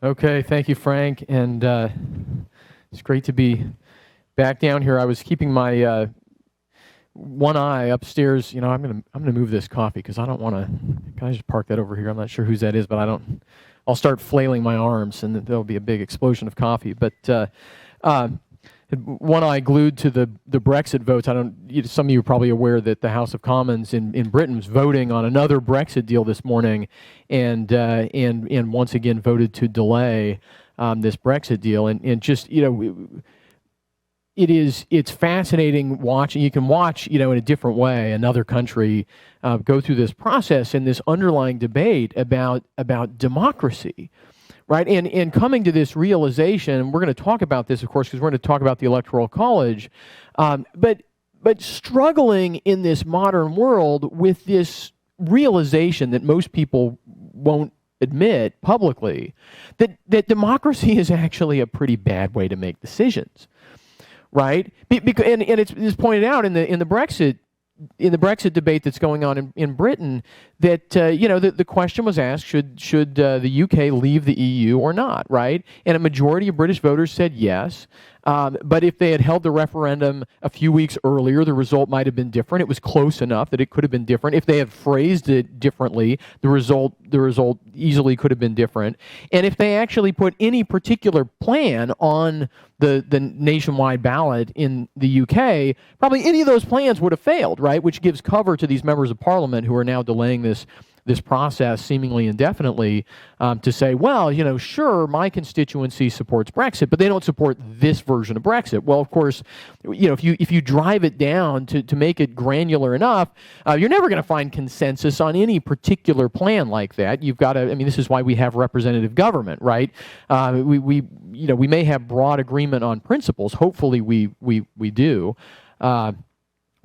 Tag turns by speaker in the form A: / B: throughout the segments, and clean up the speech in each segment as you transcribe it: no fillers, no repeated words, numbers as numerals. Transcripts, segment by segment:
A: Okay, thank you, Frank, and it's great to be back down here. I was keeping my one eye upstairs. You know, I'm gonna move this coffee because I don't want to. Can I just park that over here? I'm not sure whose that is, but I don't. I'll start flailing my arms, and there'll be a big explosion of coffee. But one eye glued to the Brexit votes. Some of you are probably aware that the House of Commons in Britain was voting on another Brexit deal this morning, and once again voted to delay this Brexit deal. And just, you know, it's fascinating watching. You can watch, you know, in a different way another country go through this process and this underlying debate about democracy. Right, and coming to this realization, we're going to talk about this, of course, because we're going to talk about the Electoral College, but struggling in this modern world with this realization that most people won't admit publicly, that democracy is actually a pretty bad way to make decisions, right? And it's pointed out in the Brexit debate that's going on in Britain, that you know, the question was asked: should the UK leave the EU or not? Right, and a majority of British voters said yes. But if they had held the referendum a few weeks earlier, the result might have been different. It was close enough that it could have been different. If they had phrased it differently, the result easily could have been different. And if they actually put any particular plan on the nationwide ballot in the UK, probably any of those plans would have failed, right? Which gives cover to these members of parliament who are now delaying this process seemingly indefinitely, to say, well, you know, sure, my constituency supports Brexit, but they don't support this version of Brexit. Well, of course, you know, if you drive it down to make it granular enough, you're never going to find consensus on any particular plan like that. You've got to. I mean, this is why we have representative government, right? We may have broad agreement on principles. Hopefully, we do.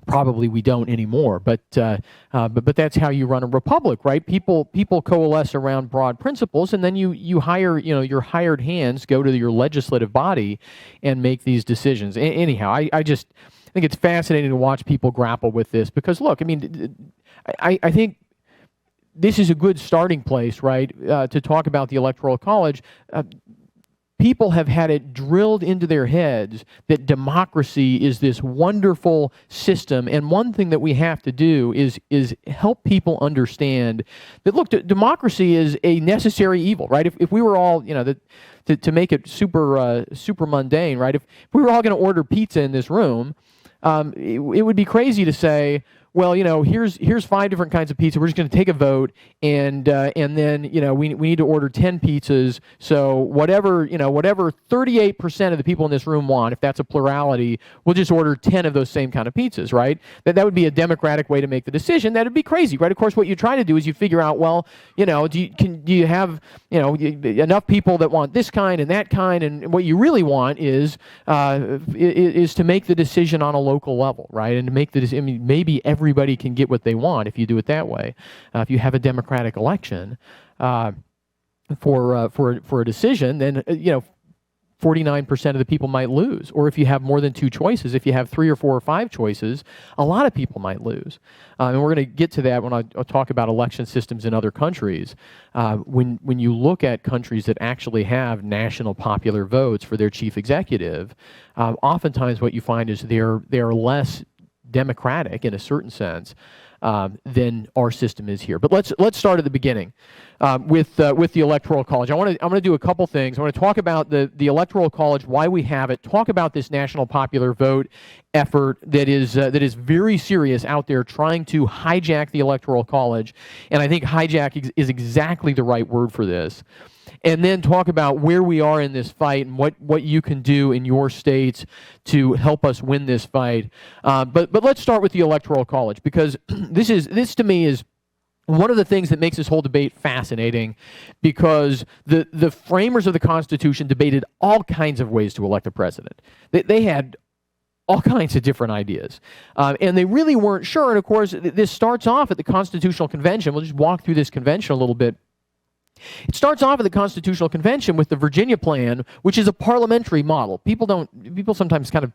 A: Probably we don't anymore, but that's how you run a republic, right? People coalesce around broad principles, and then you hire, you know, your hired hands go to your legislative body and make these decisions. Anyhow, I think it's fascinating to watch people grapple with this, because look, I mean, I think this is a good starting place, right, to talk about the Electoral College. People have had it drilled into their heads that democracy is this wonderful system, and one thing that we have to do is help people understand that, look, democracy is a necessary evil, right? If we were all, you know, to make it super mundane, right? If we were all going to order pizza in this room, it would be crazy to say, well, you know, here's 5 different kinds of pizza. We're just going to take a vote, and then, you know, we need to order 10 pizzas. So whatever 38% of the people in this room want, if that's a plurality, we'll just order 10 of those same kind of pizzas, right? That would be a democratic way to make the decision. That would be crazy, right? Of course, what you try to do is you figure out, well, you know, do you have, you know, enough people that want this kind and that kind, and what you really want is to make the decision on a local level, right? And to make the decision, I mean, maybe everybody can get what they want if you do it that way. If you have a democratic election for a decision, then you know, 49% of the people might lose. Or if you have more than 2 choices, if you have 3 or 4 or 5 choices, a lot of people might lose. And we're going to get to that when I talk about election systems in other countries. When you look at countries that actually have national popular votes for their chief executive, oftentimes what you find is they are less democratic in a certain sense than our system is here. But let's start at the beginning with the Electoral College. I'm going to do a couple things. I want to talk about the Electoral College, why we have it. Talk about this national popular vote effort that is very serious out there, trying to hijack the Electoral College, and I think hijack is exactly the right word for this. And then talk about where we are in this fight and what you can do in your states to help us win this fight. But let's start with the Electoral College, because this to me is one of the things that makes this whole debate fascinating, because the framers of the Constitution debated all kinds of ways to elect a president. They had all kinds of different ideas. And they really weren't sure. And of course, this starts off at the Constitutional Convention. We'll just walk through this convention a little bit. It starts off at the Constitutional Convention with the Virginia Plan, which is a parliamentary model. People sometimes kind of,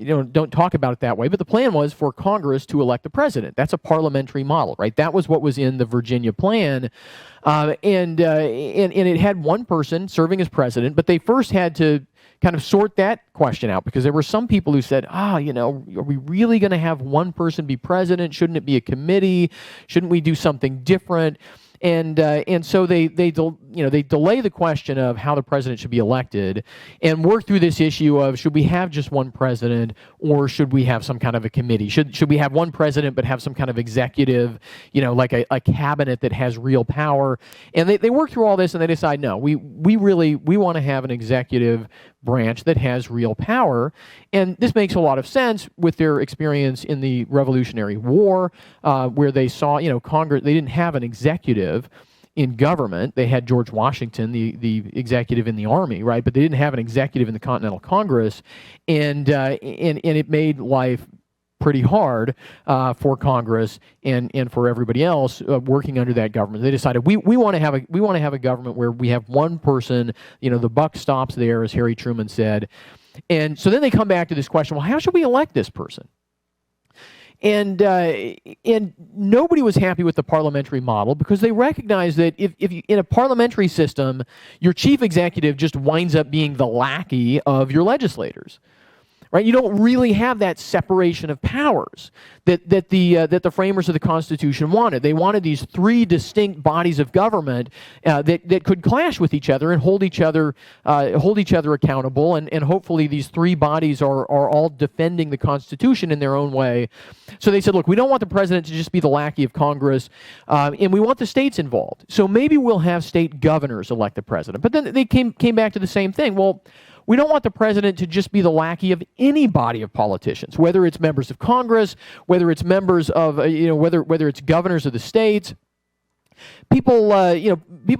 A: don't talk about it that way, but the plan was for Congress to elect the president. That's a parliamentary model, right? That was what was in the Virginia plan, and it had one person serving as president, but they first had to kind of sort that question out, because there were some people who said, are we really going to have one person be president? Shouldn't it be a committee? Shouldn't we do something different? And so they delay the question of how the president should be elected and work through this issue of, should we have just one president, or should we have some kind of a committee? Should we have one president but have some kind of executive, like a cabinet that has real power? And they work through all this, and they decide, no, we want to have an executive branch that has real power. And this makes a lot of sense with their experience in the Revolutionary War, where they saw, Congress, they didn't have an executive in government. They had George Washington, the executive in the army, right? But they didn't have an executive in the Continental Congress, and it made life pretty hard for Congress and for everybody else working under that government. They decided we want to have a government where we have one person. The buck stops there, as Harry Truman said. And so then they come back to this question: well, how should we elect this person? And nobody was happy with the parliamentary model, because they recognized that if you, in a parliamentary system, your chief executive just winds up being the lackey of your legislators. Right? You don't really have that separation of powers that the framers of the Constitution wanted. They wanted these three distinct bodies of government that could clash with each other and hold each other accountable. And hopefully these three bodies are all defending the Constitution in their own way. So they said, look, we don't want the president to just be the lackey of Congress, and we want the states involved. So maybe we'll have state governors elect the president. But then they came back to the same thing. Well, we don't want the president to just be the lackey of any body of politicians, whether it's members of Congress, whether it's members of, whether it's governors of the states. People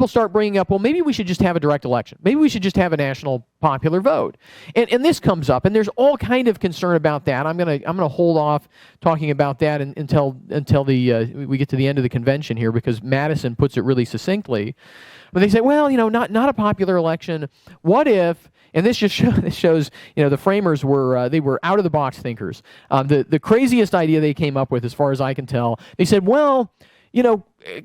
A: start bringing up, well, maybe we should just have a direct election. Maybe we should just have a national popular vote. And this comes up, and there's all kind of concern about that. I'm gonna hold off talking about that until we get to the end of the convention here, because Madison puts it really succinctly. But they say, well, not a popular election. What if? And this just shows, the framers were out of the box thinkers. The craziest idea they came up with, as far as I can tell, they said, well,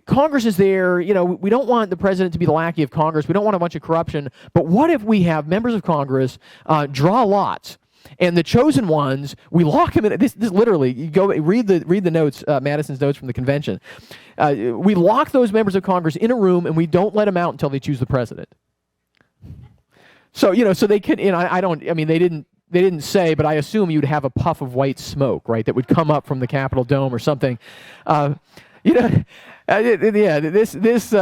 A: Congress is there. We don't want the president to be the lackey of Congress. We don't want a bunch of corruption. But what if we have members of Congress draw lots, and the chosen ones, we lock them in? This literally, you go read the notes, Madison's notes from the convention. We lock those members of Congress in a room, and we don't let them out until they choose the president. So, so they could, they didn't say, but I assume you'd have a puff of white smoke, right, that would come up from the Capitol dome or something. This it's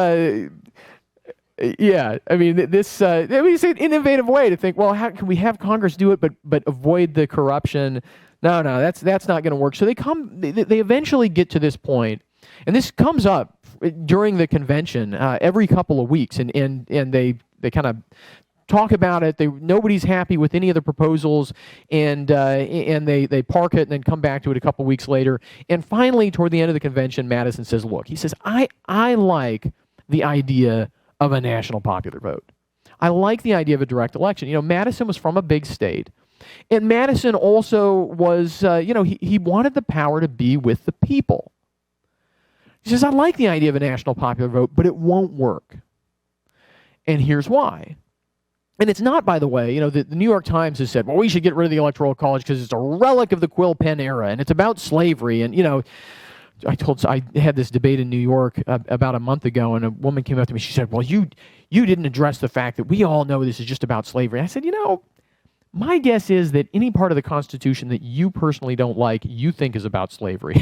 A: an innovative way to think, well, how can we have Congress do it, but avoid the corruption? No, that's not going to work. So they eventually get to this point, and this comes up during the convention every couple of weeks, and they kind of talk about it. Nobody's happy with any of the proposals, and they park it and then come back to it a couple weeks later. And finally, toward the end of the convention, Madison says, look, he says, I like the idea of a national popular vote. I like the idea of a direct election. Madison was from a big state, and Madison also was, he wanted the power to be with the people. He says, I like the idea of a national popular vote, but it won't work. And here's why. And it's not, by the way, the New York Times has said, well, we should get rid of the Electoral College because it's a relic of the quill pen era, and it's about slavery. And, I had this debate in New York about a month ago, and a woman came up to me. She said, well, you didn't address the fact that we all know this is just about slavery. And I said, my guess is that any part of the Constitution that you personally don't like, you think is about slavery.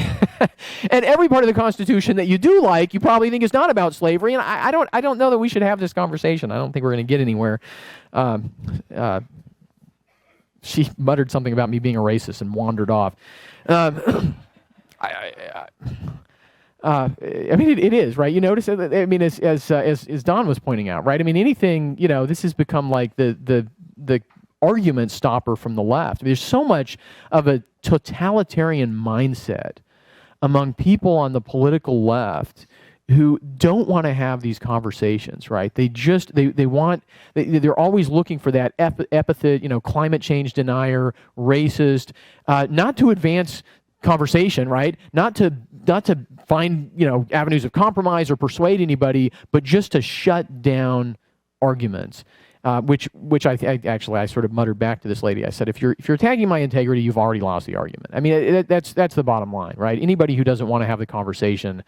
A: And every part of the Constitution that you do like, you probably think is not about slavery. And I don't know that we should have this conversation. I don't think we're going to get anywhere. She muttered something about me being a racist and wandered off. It is, right? You notice, as Don was pointing out, right? Anything, this has become like the argument stopper from the left. There's so much of a totalitarian mindset among people on the political left who don't want to have these conversations, right? They're always looking for that epithet, climate change denier, racist, not to advance conversation, right? Not to find, avenues of compromise or persuade anybody, but just to shut down arguments. Which I sort of muttered back to this lady. I said, if you're attacking my integrity, you've already lost the argument. I mean, that's the bottom line, right? Anybody who doesn't want to have the conversation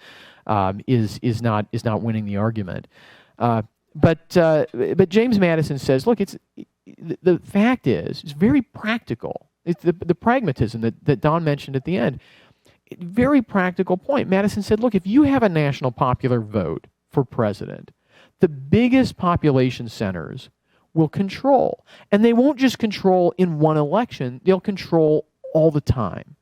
A: is not winning the argument. But James Madison says, look, the fact is, it's very practical. It's the pragmatism that Don mentioned at the end. Very practical point. Madison said, look, if you have a national popular vote for president, the biggest population centers will control. And they won't just control in one election, they'll control all the time.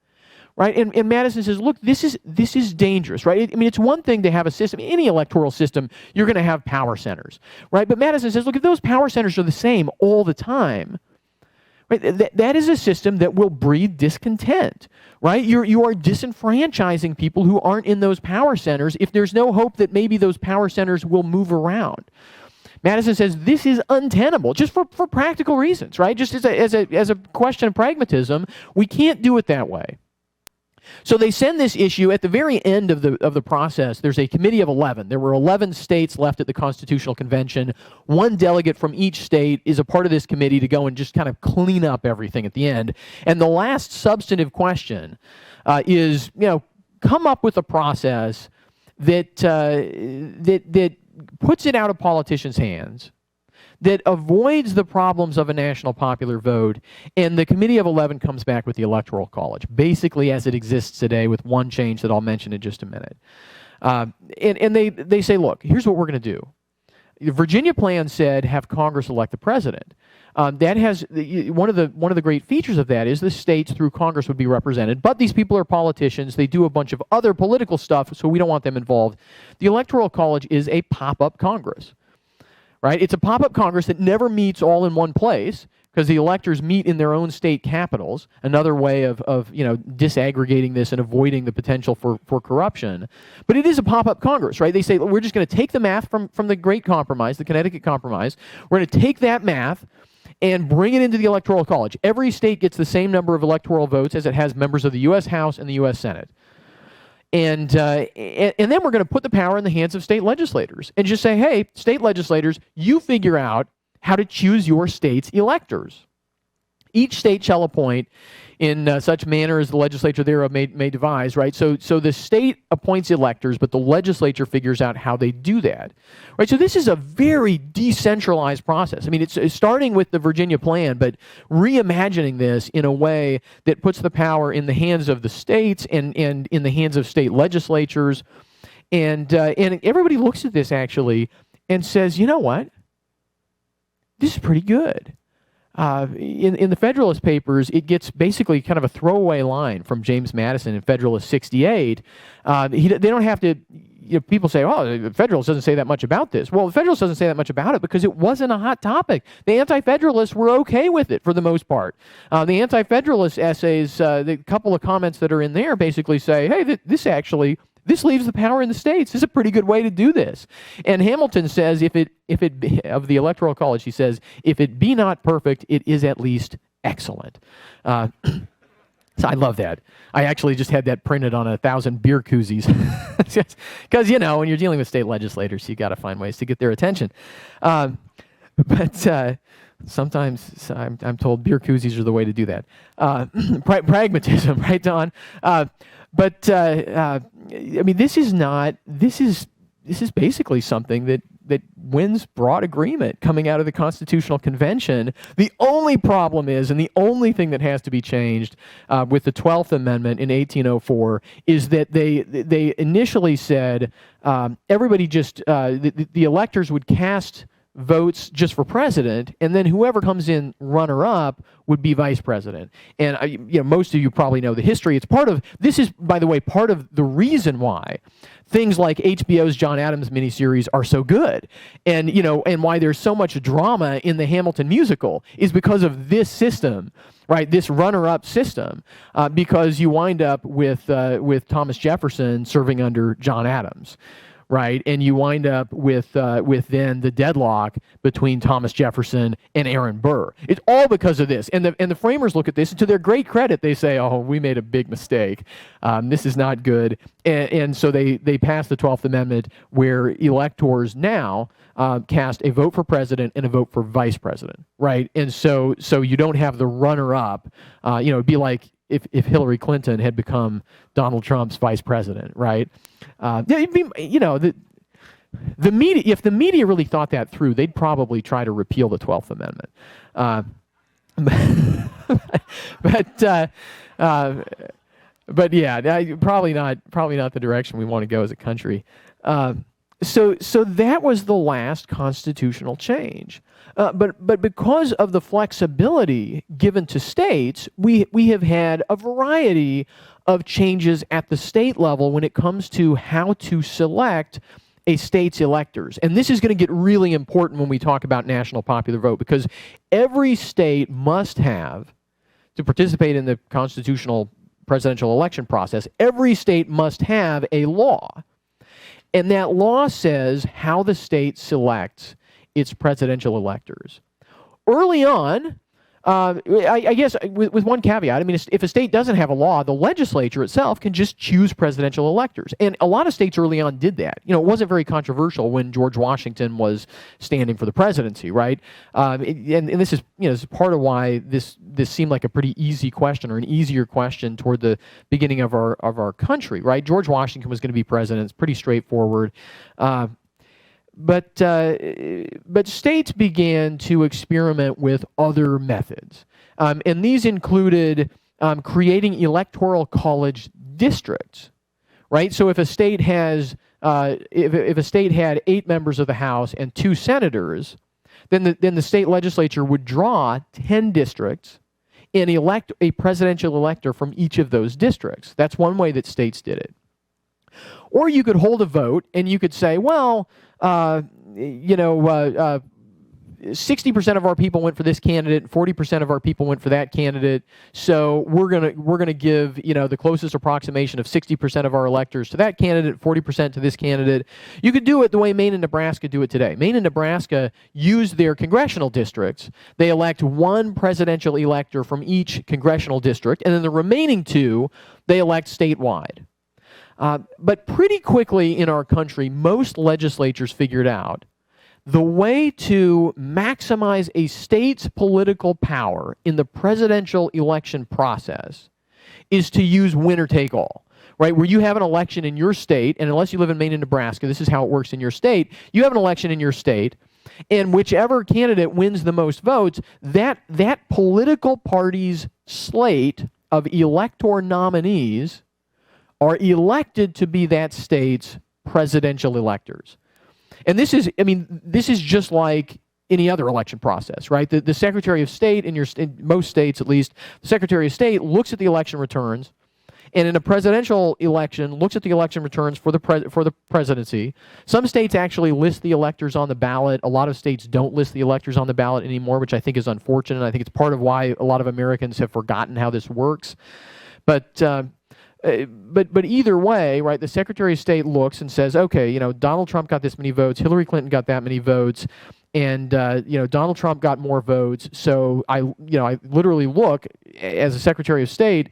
A: Right? And Madison says, look, this is dangerous, right? It's one thing to have a system, any electoral system, you're going to have power centers, right? But Madison says, look, if those power centers are the same all the time, right, that is a system that will breed discontent, right? You are disenfranchising people who aren't in those power centers if there's no hope that maybe those power centers will move around. Madison says this is untenable, just for practical reasons, right? Just as a question of pragmatism, we can't do it that way. So they send this issue at the very end of the process. There's a committee of 11. There were 11 states left at the Constitutional Convention. One delegate from each state is a part of this committee to go and just kind of clean up everything at the end. And the last substantive question is, come up with a process that puts it out of politicians' hands, that avoids the problems of a national popular vote, and the Committee of 11 comes back with the Electoral College, basically as it exists today, with one change that I'll mention in just a minute. And they say, look, here's what we're going to do. The Virginia plan said have Congress elect the president. That has one of the great features of that is the states through Congress would be represented, but these people are politicians. They do a bunch of other political stuff, so we don't want them involved. The Electoral College is a pop-up Congress, right? It's a pop-up Congress that never meets all in one place because the electors meet in their own state capitals. Another way of disaggregating this and avoiding the potential for corruption. But it is a pop-up Congress, right? They say we're just going to take the math from the Great Compromise, the Connecticut Compromise. We're going to take that math and bring it into the Electoral College. Every state gets the same number of electoral votes as it has members of the U.S. House and the U.S. Senate. And then we're going to put the power in the hands of state legislators and just say, hey, state legislators, you figure out how to choose your state's electors. Each state shall appoint in such manner as the legislature thereof may devise, right? So the state appoints electors, but the legislature figures out how they do that, right? So this is a very decentralized process. I mean, it's starting with the Virginia plan, but reimagining this in a way that puts the power in the hands of the states and in the hands of state legislatures. And everybody looks at this, actually, and says, you know what? This is pretty good. In the Federalist Papers, it gets basically kind of a throwaway line from James Madison in Federalist 68. They don't have to, people say, oh, the Federalist doesn't say that much about this. Well, the Federalist doesn't say that much about it because it wasn't a hot topic. The Anti-Federalists were okay with it for the most part. The Anti-Federalist essays, the couple of comments that are in there basically say, hey, this leaves the power in the states. This is a pretty good way to do this. And Hamilton says, of the Electoral College, he says, if it be not perfect, it is at least excellent. So I love that. I actually just had that printed on 1,000 beer koozies. Because, when you're dealing with state legislators, you got to find ways to get their attention. But sometimes I'm told beer koozies are the way to do that. Pragmatism, right, Don? But this is basically something that wins broad agreement coming out of the Constitutional Convention. The only problem is, and the only thing that has to be changed with the 12th Amendment in 1804 is that they initially said everybody just, the electors would cast votes just for president, and then whoever comes in runner-up would be vice president. And most of you probably know the history. This is, by the way, part of the reason why things like HBO's John Adams miniseries are so good, and why there's so much drama in the Hamilton musical is because of this system, right? This runner-up system, because you wind up with Thomas Jefferson serving under John Adams. right? And you wind up with then the deadlock between Thomas Jefferson and Aaron Burr. It's all because of this. And the framers look at this, and to their great credit, they say, "Oh, we made a big mistake. This is not good." And so they passed the 12th Amendment, where electors now cast a vote for president and a vote for vice president, right? And so you don't have the runner-up. It'd be like if Hillary Clinton had become Donald Trump's vice president, right? It'd be, the media. If the media really thought that through, they'd probably try to repeal the 12th Amendment. But yeah, probably not the direction we want to go as a country. So that was the last constitutional change. But because of the flexibility given to states, we have had a variety of changes at the state level when it comes to how to select a state's electors. And this is going to get really important when we talk about national popular vote, because every state must have, to participate in the constitutional presidential election process, every state must have a law. And that law says how the state selects its presidential electors. Early on, I guess with one caveat, I mean, if a state doesn't have a law, the legislature itself can just choose presidential electors. And a lot of states early on did that. It wasn't very controversial when George Washington was standing for the presidency, right? And this is, this is part of why this seemed like a pretty easy question, or an easier question toward the beginning of our country, right? George Washington was going to be president. It's pretty straightforward. But states began to experiment with other methods. And these included creating Electoral College districts, right? So if a state has, if a state had 8 members of the House and 2 senators, then the state legislature would draw 10 districts and elect a presidential elector from each of those districts. That's one way that states did it. Or you could hold a vote and you could say, well, 60% of our people went for this candidate, 40% of our people went for that candidate. So we're gonna give the closest approximation of 60% of our electors to that candidate, 40% to this candidate. You could do it the way Maine and Nebraska do it today. Maine and Nebraska use their congressional districts. They elect one presidential elector from each congressional district, and then the remaining 2 they elect statewide. But pretty quickly in our country, most legislatures figured out the way to maximize a state's political power in the presidential election process is to use winner take all, right? Where you have an election in your state, and unless you live in Maine and Nebraska, this is how it works in your state. You have an election in your state, and whichever candidate wins the most votes, that political party's slate of elector nominees are elected to be that state's presidential electors. And this is just like any other election process, right? The Secretary of State in most states, at least, the Secretary of State looks at the election returns, and in a presidential election, looks at the election returns for the presidency. Some states actually list the electors on the ballot. A lot of states don't list the electors on the ballot anymore, which I think is unfortunate. I think it's part of why a lot of Americans have forgotten how this works. But either way, right, the Secretary of State looks and says, okay, Donald Trump got this many votes, Hillary Clinton got that many votes, and Donald Trump got more votes. So I literally look as a Secretary of State,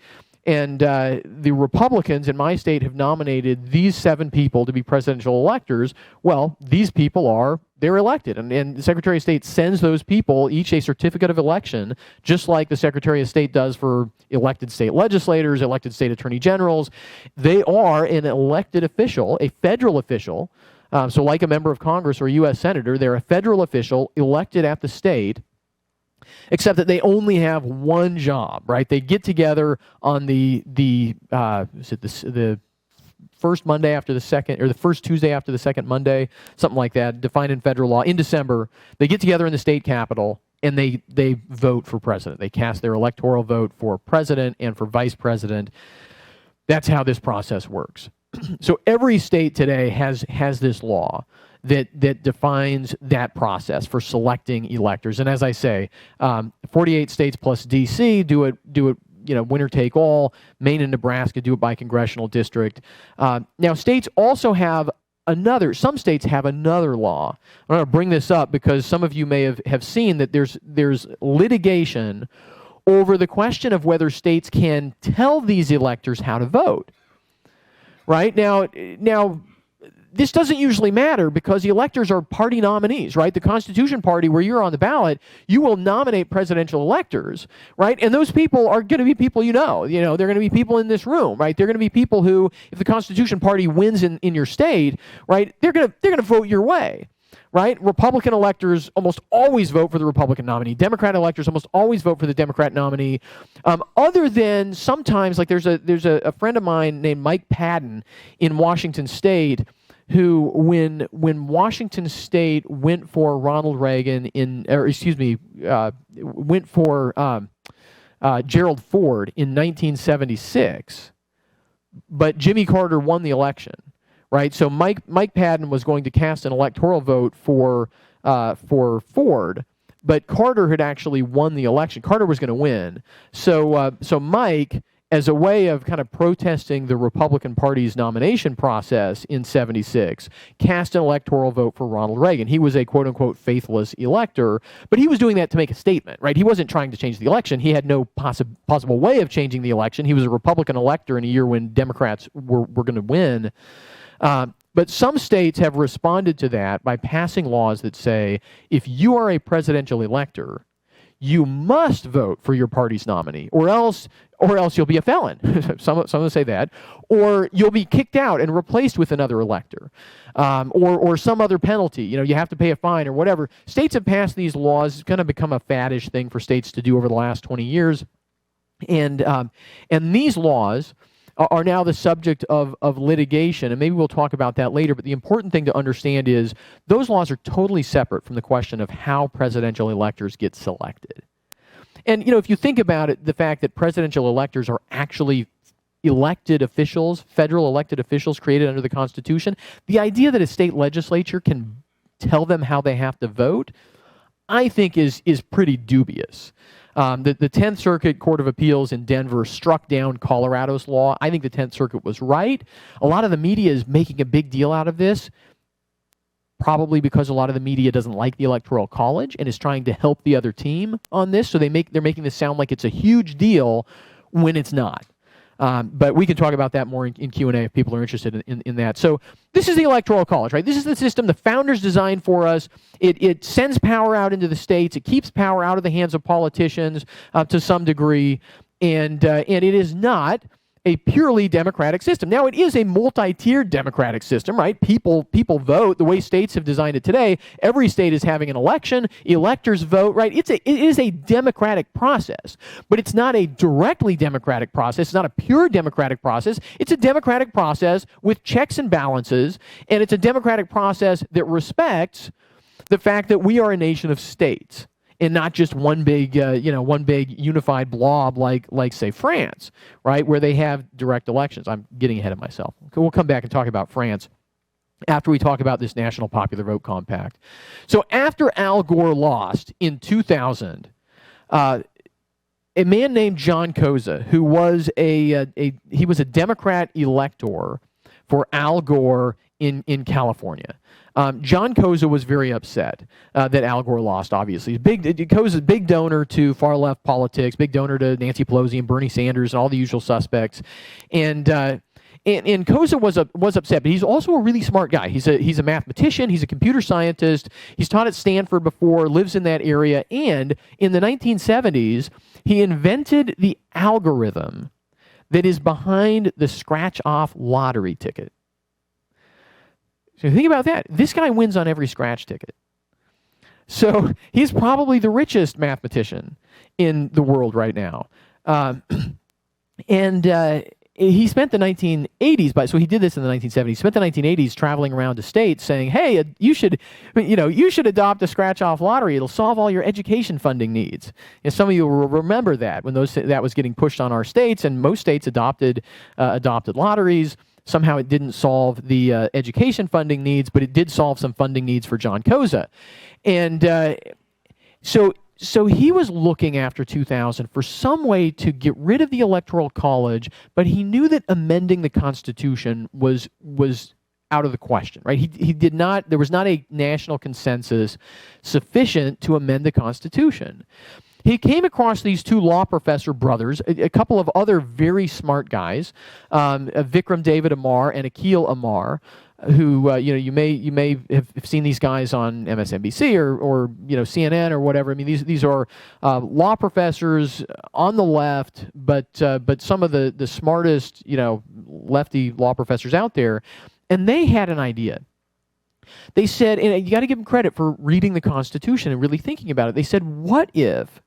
A: and the Republicans in my state have nominated these 7 people to be presidential electors. Well, these people they're elected. And the Secretary of State sends those people each a certificate of election, just like the Secretary of State does for elected state legislators, elected state attorney generals. They are an elected official, a federal official. So like a member of Congress or a U.S. Senator, they're a federal official elected at the state, except that they only have one job, right? They get together on the first Monday after the second, or the first Tuesday after the second Monday, something like that, defined in federal law, in December. They get together in the state capitol, and they vote for president. They cast their electoral vote for president and for vice president. That's how this process works. So every state today has this law that defines that process for selecting electors. And as I say, 48 states plus D.C. do it winner take all. Maine and Nebraska do it by congressional district. Now, states also have some states have another law. I'm going to bring this up because some of you may have seen that there's litigation over the question of whether states can tell these electors how to vote. Right? Now, this doesn't usually matter because the electors are party nominees, right? The Constitution Party, where you're on the ballot, you will nominate presidential electors, right? And those people are going to be people you know. They're going to be people in this room, right? They're going to be people who, if the Constitution Party wins in your state, right, they're going to vote your way. Right? Republican electors almost always vote for the Republican nominee. Democrat electors almost always vote for the Democrat nominee. Other than sometimes, like there's a friend of mine named Mike Padden in Washington State, who when Washington State went for Ronald Reagan went for Gerald Ford in 1976, but Jimmy Carter won the election. Right, so Mike Padden was going to cast an electoral vote for Ford, but Carter had actually won the election. Carter was going to win. So Mike, as a way of kind of protesting the Republican Party's nomination process in '76, cast an electoral vote for Ronald Reagan. He was a quote-unquote faithless elector, but he was doing that to make a statement, right? He wasn't trying to change the election. He had no possible way of changing the election. He was a Republican elector in a year when Democrats were going to win. But some states have responded to that by passing laws that say, if you are a presidential elector, you must vote for your party's nominee, or else you'll be a felon. Some will say that, or you'll be kicked out and replaced with another elector, or some other penalty. You have to pay a fine or whatever. States have passed these laws. It's going to become a faddish thing for states to do over the last 20 years, and these laws are now the subject of litigation, and maybe we'll talk about that later, but the important thing to understand is those laws are totally separate from the question of how presidential electors get selected. And, if you think about it, the fact that presidential electors are actually elected officials, federal elected officials created under the Constitution, the idea that a state legislature can tell them how they have to vote, I think is pretty dubious. The 10th Circuit Court of Appeals in Denver struck down Colorado's law. I think the 10th Circuit was right. A lot of the media is making a big deal out of this, probably because a lot of the media doesn't like the Electoral College and is trying to help the other team on this. So they're making this sound like it's a huge deal when it's not. But we can talk about that more in Q&A if people are interested in that. So this is the Electoral College, right? This is the system the founders designed for us. It sends power out into the states. It keeps power out of the hands of politicians to some degree. And it is not a purely democratic system. Now, it is a multi-tiered democratic system, right? People vote the way states have designed it today. Every state is having an election. Electors vote, right? It is a democratic process, but it's not a directly democratic process. It's not a pure democratic process. It's a democratic process with checks and balances, and it's a democratic process that respects the fact that we are a nation of states, and not just one big unified blob like say France, right, where they have direct elections. I'm getting ahead of myself. We'll come back and talk about France after we talk about this National Popular Vote Compact. So after Al Gore lost in 2000, a man named John Koza, who was he was a Democrat elector for Al Gore in California. John Koza was very upset that Al Gore lost, obviously. Koza's a big donor to far-left politics, big donor to Nancy Pelosi and Bernie Sanders and all the usual suspects. And Koza was upset, but he's also a really smart guy. He's a mathematician. He's a computer scientist. He's taught at Stanford before, lives in that area. And in the 1970s, he invented the algorithm that is behind the scratch-off lottery ticket. So think about that. This guy wins on every scratch ticket. So he's probably the richest mathematician in the world right now. He spent the 1980s, so he did this in the 1970s. He spent the 1980s traveling around the states saying, hey, you should adopt a scratch-off lottery. It'll solve all your education funding needs. And some of you will remember that when that was getting pushed on our states, and most states adopted lotteries. Somehow it didn't solve the education funding needs, but it did solve some funding needs for John Koza. And so he was looking after 2000 for some way to get rid of the Electoral College, but he knew that amending the Constitution was out of the question, right? He did not, there was not a national consensus sufficient to amend the Constitution. He came across these two law professor brothers, a couple of other very smart guys, Vikram David Amar and Akhil Amar, who you may have seen these guys on MSNBC or CNN or whatever. I mean, these are law professors on the left, but some of the smartest lefty law professors out there, and they had an idea. They said, and you got to give them credit for reading the Constitution and really thinking about it. They said, what if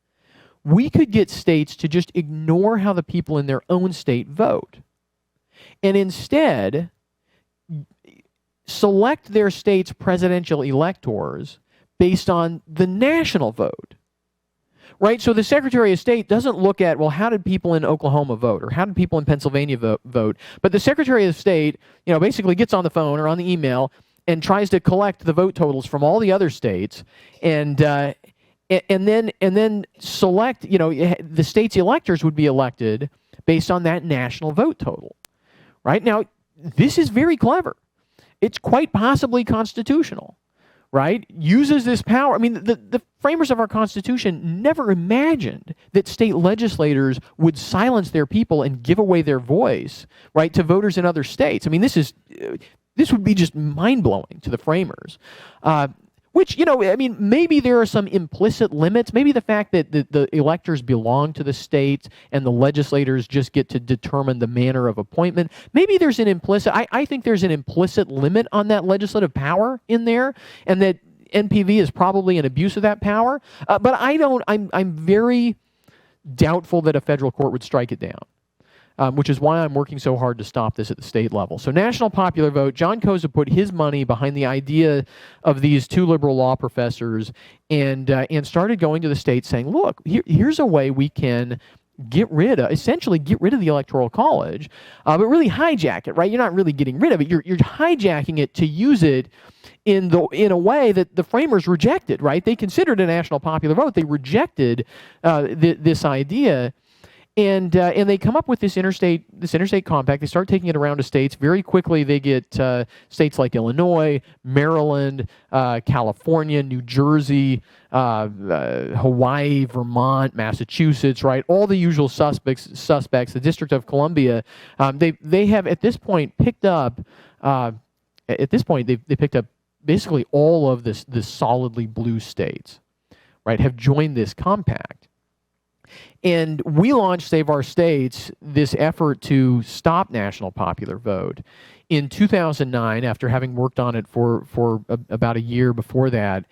A: we could get states to just ignore how the people in their own state vote, and instead select their state's presidential electors based on the national vote, right? So the Secretary of State doesn't look at, well, how did people in Oklahoma vote, or how did people in Pennsylvania vote? But the Secretary of State, basically gets on the phone or on the email and tries to collect the vote totals from all the other states, and then select, the state's electors would be elected based on that national vote total, right? Now, this is very clever. It's quite possibly constitutional, right? Uses this power. I mean, the framers of our Constitution never imagined that state legislators would silence their people and give away their voice, right, to voters in other states. I mean, this would be just mind-blowing to the framers. Which, maybe there are some implicit limits. Maybe the fact that the electors belong to the states and the legislators just get to determine the manner of appointment. Maybe there's an implicit, I think there's an implicit limit on that legislative power in there, and that NPV is probably an abuse of that power. But I'm very doubtful that a federal court would strike it down. Which is why I'm working so hard to stop this at the state level. So national popular vote, John Koza put his money behind the idea of these two liberal law professors and started going to the states saying, look, here's a way we can essentially get rid of the Electoral College, but really hijack it, right? You're not really getting rid of it. You're hijacking it to use it in a way that the framers rejected, right? They considered a national popular vote. They rejected this idea. And they come up with this interstate compact. They start taking it around to states. Very quickly, they get states like Illinois, Maryland, California, New Jersey, Hawaii, Vermont, Massachusetts, right? All the usual suspects. The District of Columbia. They have at this point picked up. They picked up basically all of the solidly blue states, right? Have joined this compact. And we launched Save Our States, this effort to stop national popular vote, in 2009 after having worked on it for about a year before that.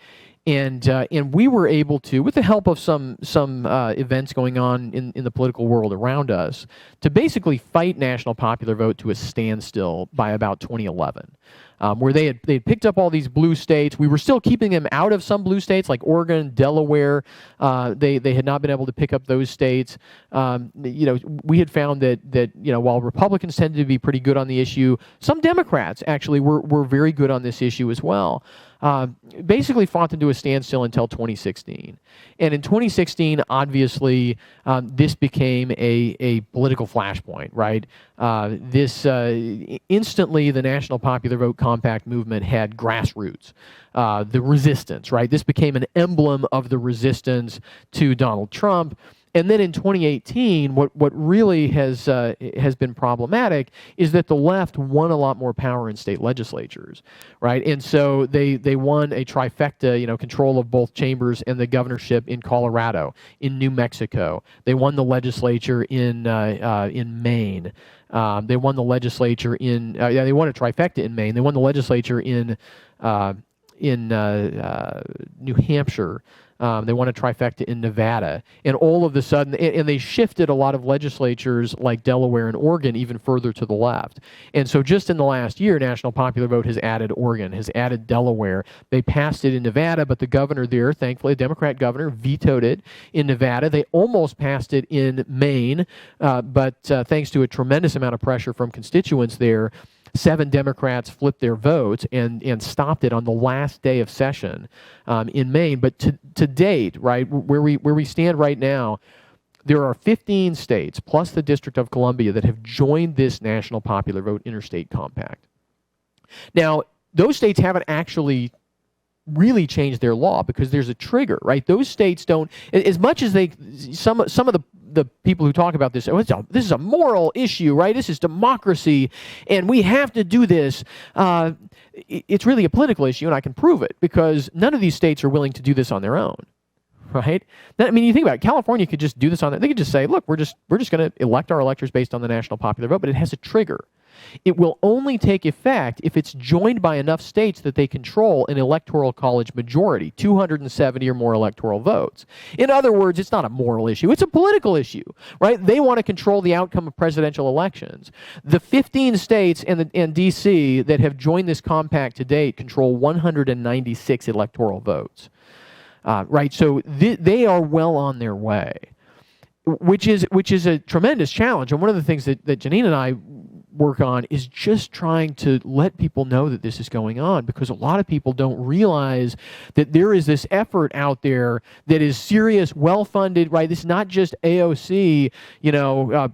A: And we were able to, with the help of some events going on in the political world around us, to basically fight national popular vote to a standstill by about 2011. Where they had picked up all these blue states. We were still keeping them out of some blue states like Oregon, Delaware. They had not been able to pick up those states. We had found that while Republicans tended to be pretty good on the issue, some Democrats actually were very good on this issue as well. Basically fought them to a standstill until 2016. And in 2016, obviously, this became a political flashpoint, right? Instantly, the National Popular Vote Compact movement had grassroots, the resistance, right? This became an emblem of the resistance to Donald Trump. And then in 2018, what really has been problematic is that the left won a lot more power in state legislatures, right? And so they won a trifecta, control of both chambers and the governorship in Colorado, in New Mexico. They won the legislature in Maine. They won the legislature in they won a trifecta in Maine. They won the legislature in New Hampshire. They won a trifecta in Nevada. And all of a sudden, and they shifted a lot of legislatures like Delaware and Oregon even further to the left. And so just in the last year, National Popular Vote has added Oregon, has added Delaware. They passed it in Nevada, but the governor there, thankfully, a Democrat governor, vetoed it in Nevada. They almost passed it in Maine, but thanks to a tremendous amount of pressure from constituents there, 7 Democrats flipped their votes and stopped it on the last day of session in Maine. But to date, right, where we stand right now, there are 15 states plus the District of Columbia that have joined this National Popular Vote Interstate Compact. Now, those states haven't actually really changed their law because there's a trigger, right? Those states don't, as much as some of the people who talk about this, this is a moral issue, right? This is democracy, and we have to do this. It's really a political issue, and I can prove it because none of these states are willing to do this on their own, right? I mean, you think about it, California could just do this on their own. They could just say, look, we're just going to elect our electors based on the national popular vote, but it has a trigger. It will only take effect if it's joined by enough states that they control an electoral college majority, 270 or more electoral votes. In other words, it's not a moral issue, it's a political issue, right? They want to control the outcome of presidential elections. The 15 states and D.C. that have joined this compact to date control 196 electoral votes, right? So they are well on their way, which is a tremendous challenge. And one of the things that Janine and I work on is just trying to let people know that this is going on, because a lot of people don't realize that there is this effort out there that is serious, well-funded, right? This is not just AOC,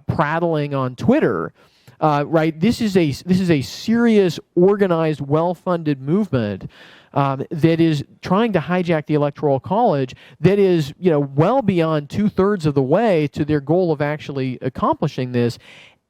A: prattling on Twitter, right? This is a serious, organized, well-funded movement that is trying to hijack the Electoral College, that is, well beyond 2/3 of the way to their goal of actually accomplishing this.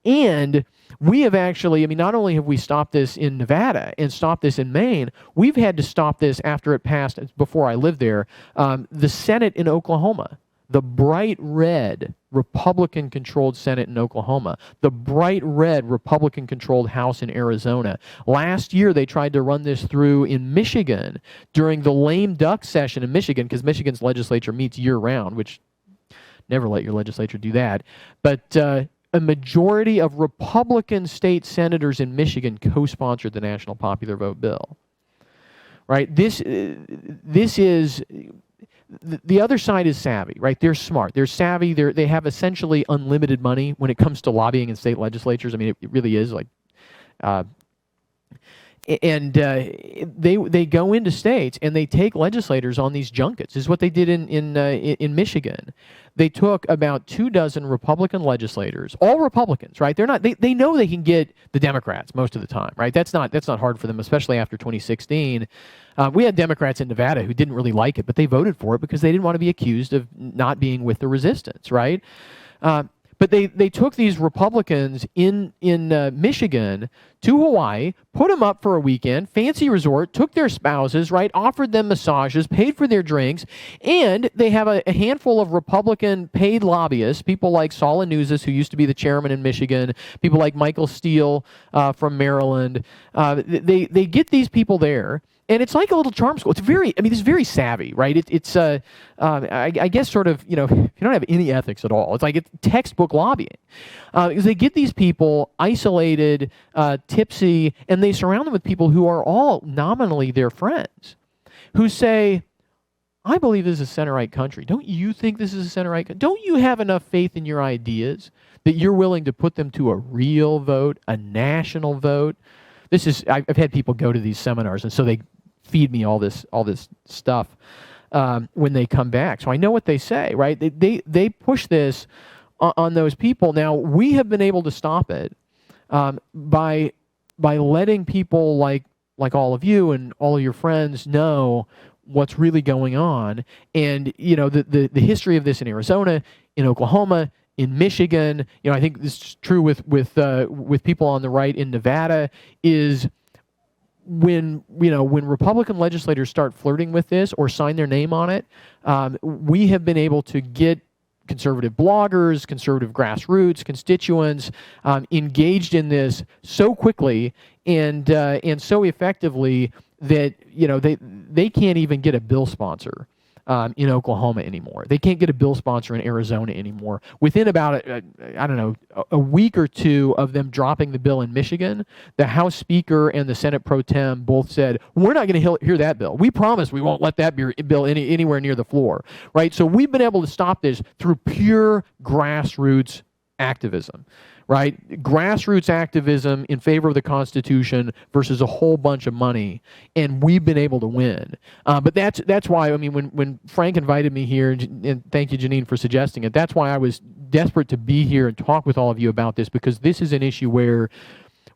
A: And we have actually, not only have we stopped this in Nevada and stopped this in Maine, we've had to stop this after it passed, before I lived there, the Senate in Oklahoma, the bright red Republican-controlled Senate in Oklahoma, the bright red Republican-controlled House in Arizona. Last year, they tried to run this through in Michigan during the lame duck session in Michigan, because Michigan's legislature meets year-round, which never let your legislature do that. But a majority of Republican state senators in Michigan co-sponsored the national popular vote bill. Right? This is, the other side is savvy, right? They're smart. They're savvy. They have essentially unlimited money when it comes to lobbying in state legislatures. It really is like, they go into states and they take legislators on these junkets. This is what they did in Michigan. They took about 24 Republican legislators, all Republicans, right? They know they can get the Democrats most of the time, right? That's not hard for them, especially after 2016. We had Democrats in Nevada who didn't really like it, but they voted for it because they didn't want to be accused of not being with the resistance, right? But they took these Republicans in Michigan to Hawaii, put them up for a weekend, fancy resort, took their spouses, right, offered them massages, paid for their drinks, and they have a handful of Republican paid lobbyists, people like Saul Anuzis, who used to be the chairman in Michigan, people like Michael Steele from Maryland. They get these people there. And it's like a little charm school. It's very savvy, right? I guess sort of, if you don't have any ethics at all, it's textbook lobbying. Because they get these people isolated, tipsy, and they surround them with people who are all nominally their friends, who say, I believe this is a center-right country. Don't you think this is a center-right country? Don't you have enough faith in your ideas that you're willing to put them to a real vote, a national vote? I've had people go to these seminars, and so they feed me all this stuff when they come back. So I know what they say, right? They push this on those people. Now, we have been able to stop it by letting people like all of you and all of your friends know what's really going on. And the history of this in Arizona, in Oklahoma, in Michigan, I think this is true with people on the right in Nevada, is when Republican legislators start flirting with this or sign their name on it, we have been able to get conservative bloggers, conservative grassroots, constituents engaged in this so quickly and so effectively that they can't even get a bill sponsor in Oklahoma anymore. They can't get a bill sponsor in Arizona anymore. Within about, a week or two of them dropping the bill in Michigan, the House Speaker and the Senate Pro Tem both said, we're not going to hear that bill. We promise we won't let that bill anywhere near the floor, right? So we've been able to stop this through pure grassroots activism. Right? Grassroots activism in favor of the Constitution versus a whole bunch of money, and we've been able to win. But that's why, when Frank invited me here, and thank you, Janine, for suggesting it, that's why I was desperate to be here and talk with all of you about this, because this is an issue where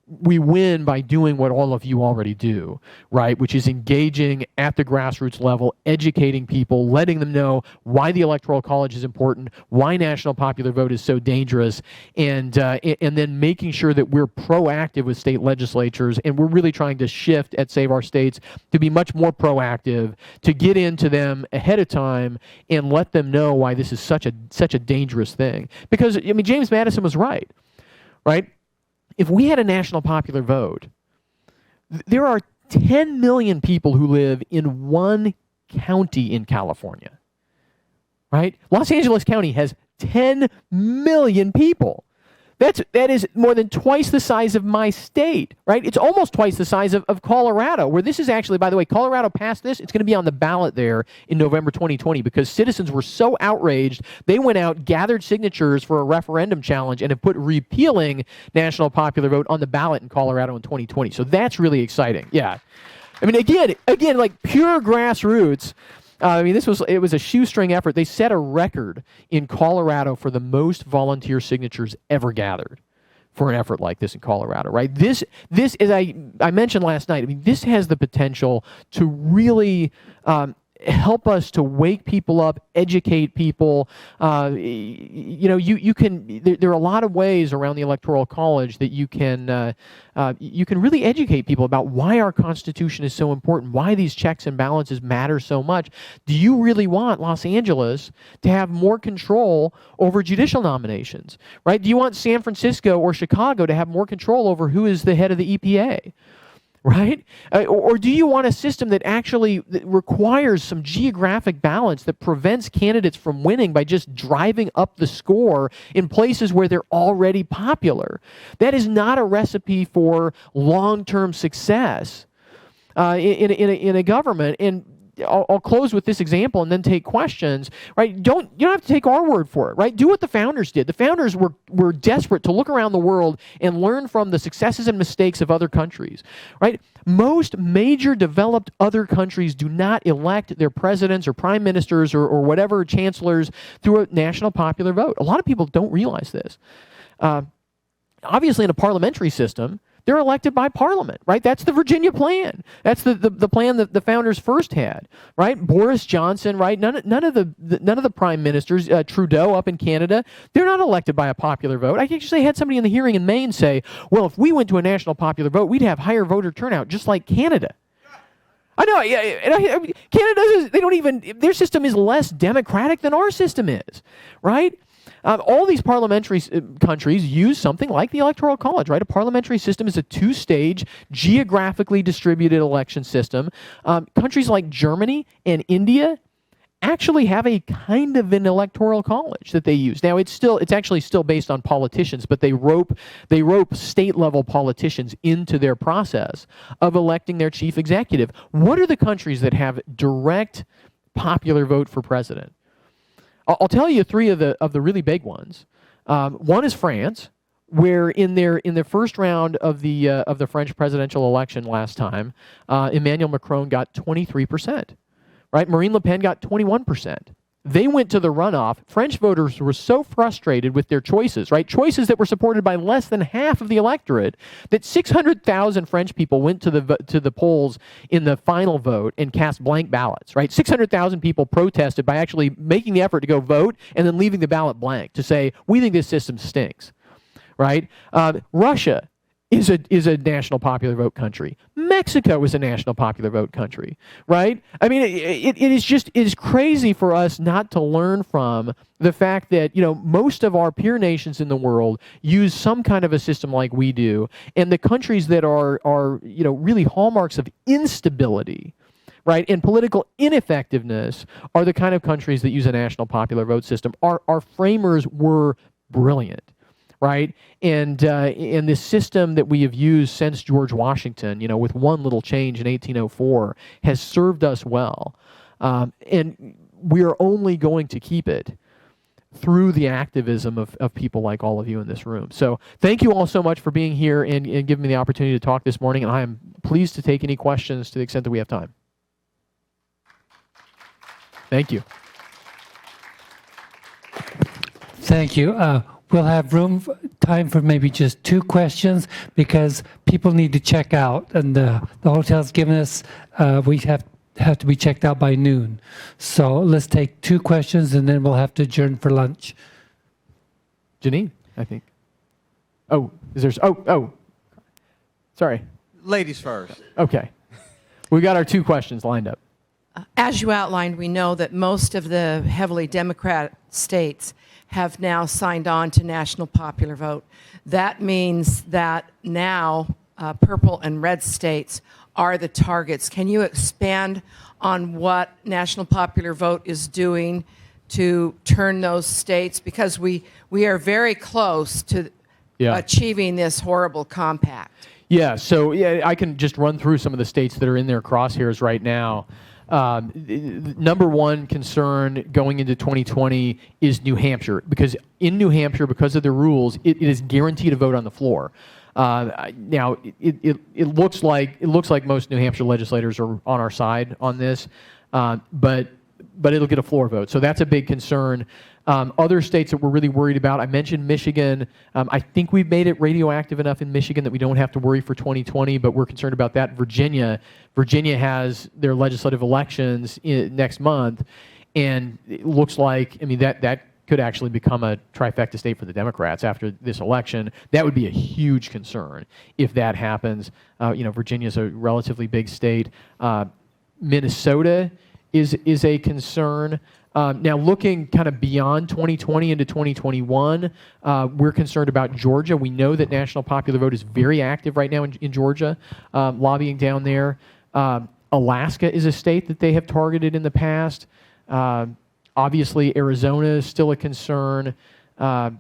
A: we win by doing what all of you already do, right? Which is engaging at the grassroots level, educating people, letting them know why the Electoral College is important, why national popular vote is so dangerous, and then making sure that we're proactive with state legislatures, and we're really trying to shift at Save Our States to be much more proactive, to get into them ahead of time and let them know why this is such a dangerous thing. Because, I mean, James Madison was right? If we had a national popular vote, there are 10 million people who live in one county in California, right? Los Angeles County has 10 million people. That is more than twice the size of my state, right? It's almost twice the size of Colorado, where this is actually, by the way, Colorado passed this. It's going to be on the ballot there in November 2020 because citizens were so outraged, they went out, gathered signatures for a referendum challenge, and have put repealing national popular vote on the ballot in Colorado in 2020. So that's really exciting. Yeah. I mean, again, like pure grassroots. I mean, it was a shoestring effort. They set a record in Colorado for the most volunteer signatures ever gathered for an effort like this in Colorado, right? This is, I mentioned last night, I mean, this has the potential to really help us to wake people up, educate people. You know, you can. There are a lot of ways around the Electoral College that you can really educate people about why our Constitution is so important, why these checks and balances matter so much. Do you really want Los Angeles to have more control over judicial nominations, right? Do you want San Francisco or Chicago to have more control over who is the head of the EPA? Right? Or do you want a system that actually requires some geographic balance that prevents candidates from winning by just driving up the score in places where they're already popular? That is not a recipe for long-term success in a government. And I'll close with this example and then take questions, right? You don't have to take our word for it, right? Do what the founders did. The founders were desperate to look around the world and learn from the successes and mistakes of other countries, right? Most major developed other countries do not elect their presidents or prime ministers or whatever chancellors through a national popular vote. A lot of people don't realize this. Obviously, in a parliamentary system, they're elected by Parliament, right? That's the Virginia plan. That's the plan that the founders first had, right? Boris Johnson, right? None of the prime ministers, Trudeau up in Canada, they're not elected by a popular vote. I actually had somebody in the hearing in Maine say, well, if we went to a national popular vote, we'd have higher voter turnout, just like Canada. I know, yeah. Canada they don't even. Their system is less democratic than our system is, right? All these parliamentary countries use something like the Electoral College, right? A parliamentary system is a two-stage, geographically distributed election system. Countries like Germany and India actually have a kind of an Electoral College that they use. Now, it's actually still based on politicians, but they rope state-level politicians into their process of electing their chief executive. What are the countries that have direct popular vote for president? I'll tell you three of the really big ones. One is France, where in their first round of the French presidential election last time, Emmanuel Macron got 23%, right? Marine Le Pen got 21%. They went to the runoff. French voters were so frustrated with their choices, right? Choices that were supported by less than half of the electorate, that 600,000 French people went to the polls in the final vote and cast blank ballots, right? 600,000 people protested by actually making the effort to go vote and then leaving the ballot blank to say, we think this system stinks, right? Russia is a national popular vote country. Mexico is a national popular vote country, right? I mean, it is crazy for us not to learn from the fact that, you know, most of our peer nations in the world use some kind of a system like we do, and the countries that are you know, really hallmarks of instability, right, and political ineffectiveness are the kind of countries that use a national popular vote system. Our framers were brilliant. Right, and this system that we have used since George Washington, you know, with one little change in 1804, has served us well, and we are only going to keep it through the activism of people like all of you in this room. So thank you all so much for being here and giving me the opportunity to talk this morning, and I am pleased to take any questions to the extent that we have time. Thank you.
B: Thank you. we'll have time for maybe just 2 questions because people need to check out, and the hotel's given us, we have to be checked out by noon. So let's take 2 questions and then we'll have to adjourn for lunch.
A: Janine, I think. Oh, sorry.
C: Ladies first.
A: Okay. We got our 2 questions lined up.
D: As you outlined, we know that most of the heavily Democrat states have now signed on to national popular vote. That means that now purple and red states are the targets. Can you expand on what national popular vote is doing to turn those states? Because we are very close to achieving this horrible compact.
A: Yeah, so I can just run through some of the states that are in their crosshairs right now. Number one concern going into 2020 is New Hampshire, because in New Hampshire, because of the rules, it is guaranteed a vote on the floor. Now, it looks like most New Hampshire legislators are on our side on this, but it'll get a floor vote. So that's a big concern. Other states that we're really worried about, I mentioned Michigan. I think we've made it radioactive enough in Michigan that we don't have to worry for 2020, but we're concerned about that. Virginia has their legislative elections next month, and it looks like, I mean, that could actually become a trifecta state for the Democrats after this election. That would be a huge concern if that happens. Virginia's a relatively big state. Minnesota is a concern. Now, looking kind of beyond 2020 into 2021, we're concerned about Georgia. We know that National Popular Vote is very active right now in Georgia, lobbying down there. Alaska is a state that they have targeted in the past. Obviously, Arizona is still a concern, and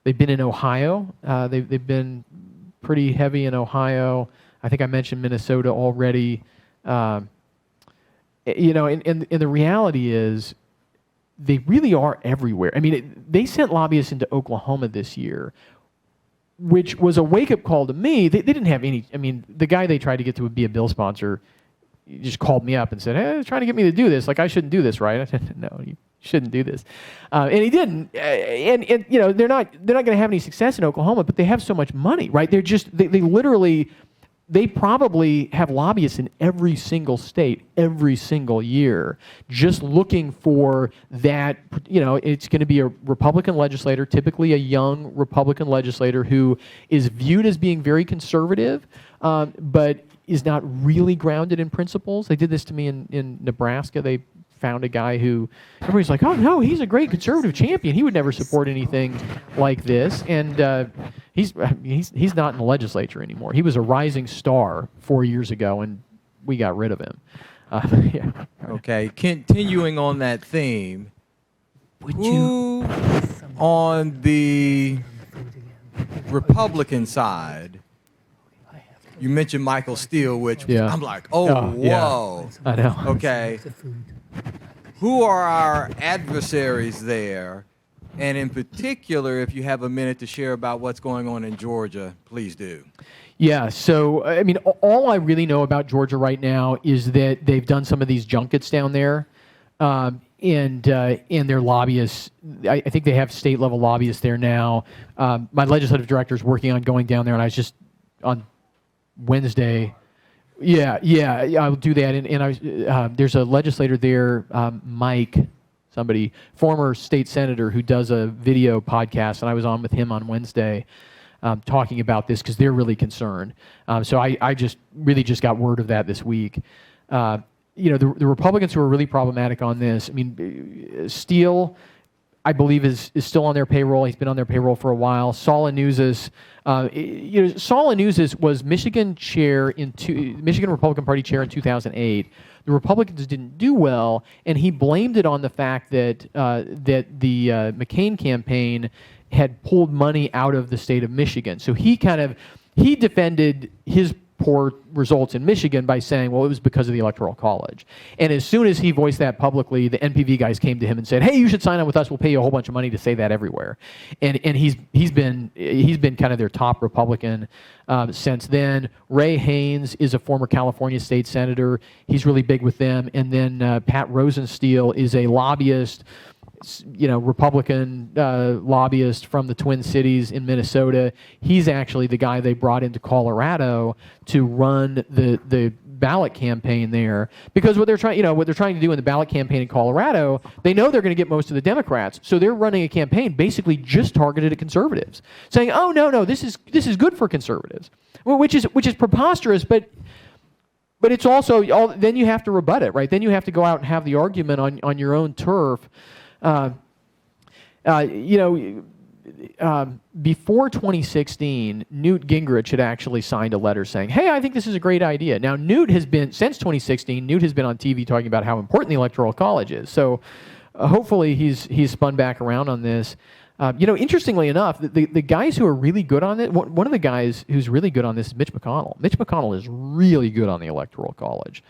A: they've been in Ohio. They've been pretty heavy in Ohio. I think I mentioned Minnesota already. And the reality is, they really are everywhere. I mean, they sent lobbyists into Oklahoma this year, which was a wake-up call to me. They didn't have any. I mean, the guy they tried to get to be a bill sponsor just called me up and said, "Hey, they're trying to get me to do this. Like, I shouldn't do this, right?" I said, "No, you shouldn't do this," and he didn't. And they're not going to have any success in Oklahoma, but they have so much money, right? They're just they literally. They probably have lobbyists in every single state, every single year, just looking for that. It's going to be a Republican legislator, typically a young Republican legislator who is viewed as being very conservative, but is not really grounded in principles. They did this to me in Nebraska. They found a guy who everybody's like, "Oh no, he's a great conservative champion. He would never support anything like this." And he's not in the legislature anymore. He was a rising star 4 years ago, and we got rid of him. Yeah.
C: Okay, continuing on that theme, who on the Republican side? You mentioned Michael Steele, which I'm like, whoa.
A: Yeah. I know.
C: Okay. Who are our adversaries there? And in particular, if you have a minute to share about what's going on in Georgia, please do.
A: Yeah, so, I mean, all I really know about Georgia right now is that they've done some of these junkets down there, and their lobbyists, I think they have state-level lobbyists there now. My legislative director is working on going down there, and I was just on Wednesday. Yeah, I'll do that. And there's a legislator there, Mike, somebody, former state senator, who does a video podcast, and I was on with him on Wednesday talking about this because they're really concerned. So I just got word of that this week. The Republicans who are really problematic on this, I mean, Steele, I believe, is still on their payroll. He's been on their payroll for a while. Saul Anuzis, Saul Anuzis was Michigan Republican Party chair in 2008. The Republicans didn't do well, and he blamed it on the fact that the McCain campaign had pulled money out of the state of Michigan. So he defended his poor results in Michigan by saying, well, it was because of the Electoral College. And as soon as he voiced that publicly, the NPV guys came to him and said, hey, you should sign on with us. We'll pay you a whole bunch of money to say that everywhere. And he's been kind of their top Republican since then. Ray Haynes is a former California state senator. He's really big with them. And then Pat Rosensteel is a lobbyist Republican lobbyist from the Twin Cities in Minnesota. He's actually the guy they brought into Colorado to run the ballot campaign there, because what they're trying to do in the ballot campaign in Colorado, they know they're going to get most of the Democrats, so they're running a campaign basically just targeted at conservatives, saying, "Oh no, this is good for conservatives," which is preposterous, but it's also then you have to rebut it, right? Then you have to go out and have the argument on your own turf. Before 2016, Newt Gingrich had actually signed a letter saying, "Hey, I think this is a great idea." Now, since 2016, Newt has been on TV talking about how important the Electoral College is. So hopefully he's spun back around on this. Interestingly enough, the guys who are really good on it, one of the guys who's really good on this is Mitch MCConnell. Mitch MCConnell is really good on the Electoral College.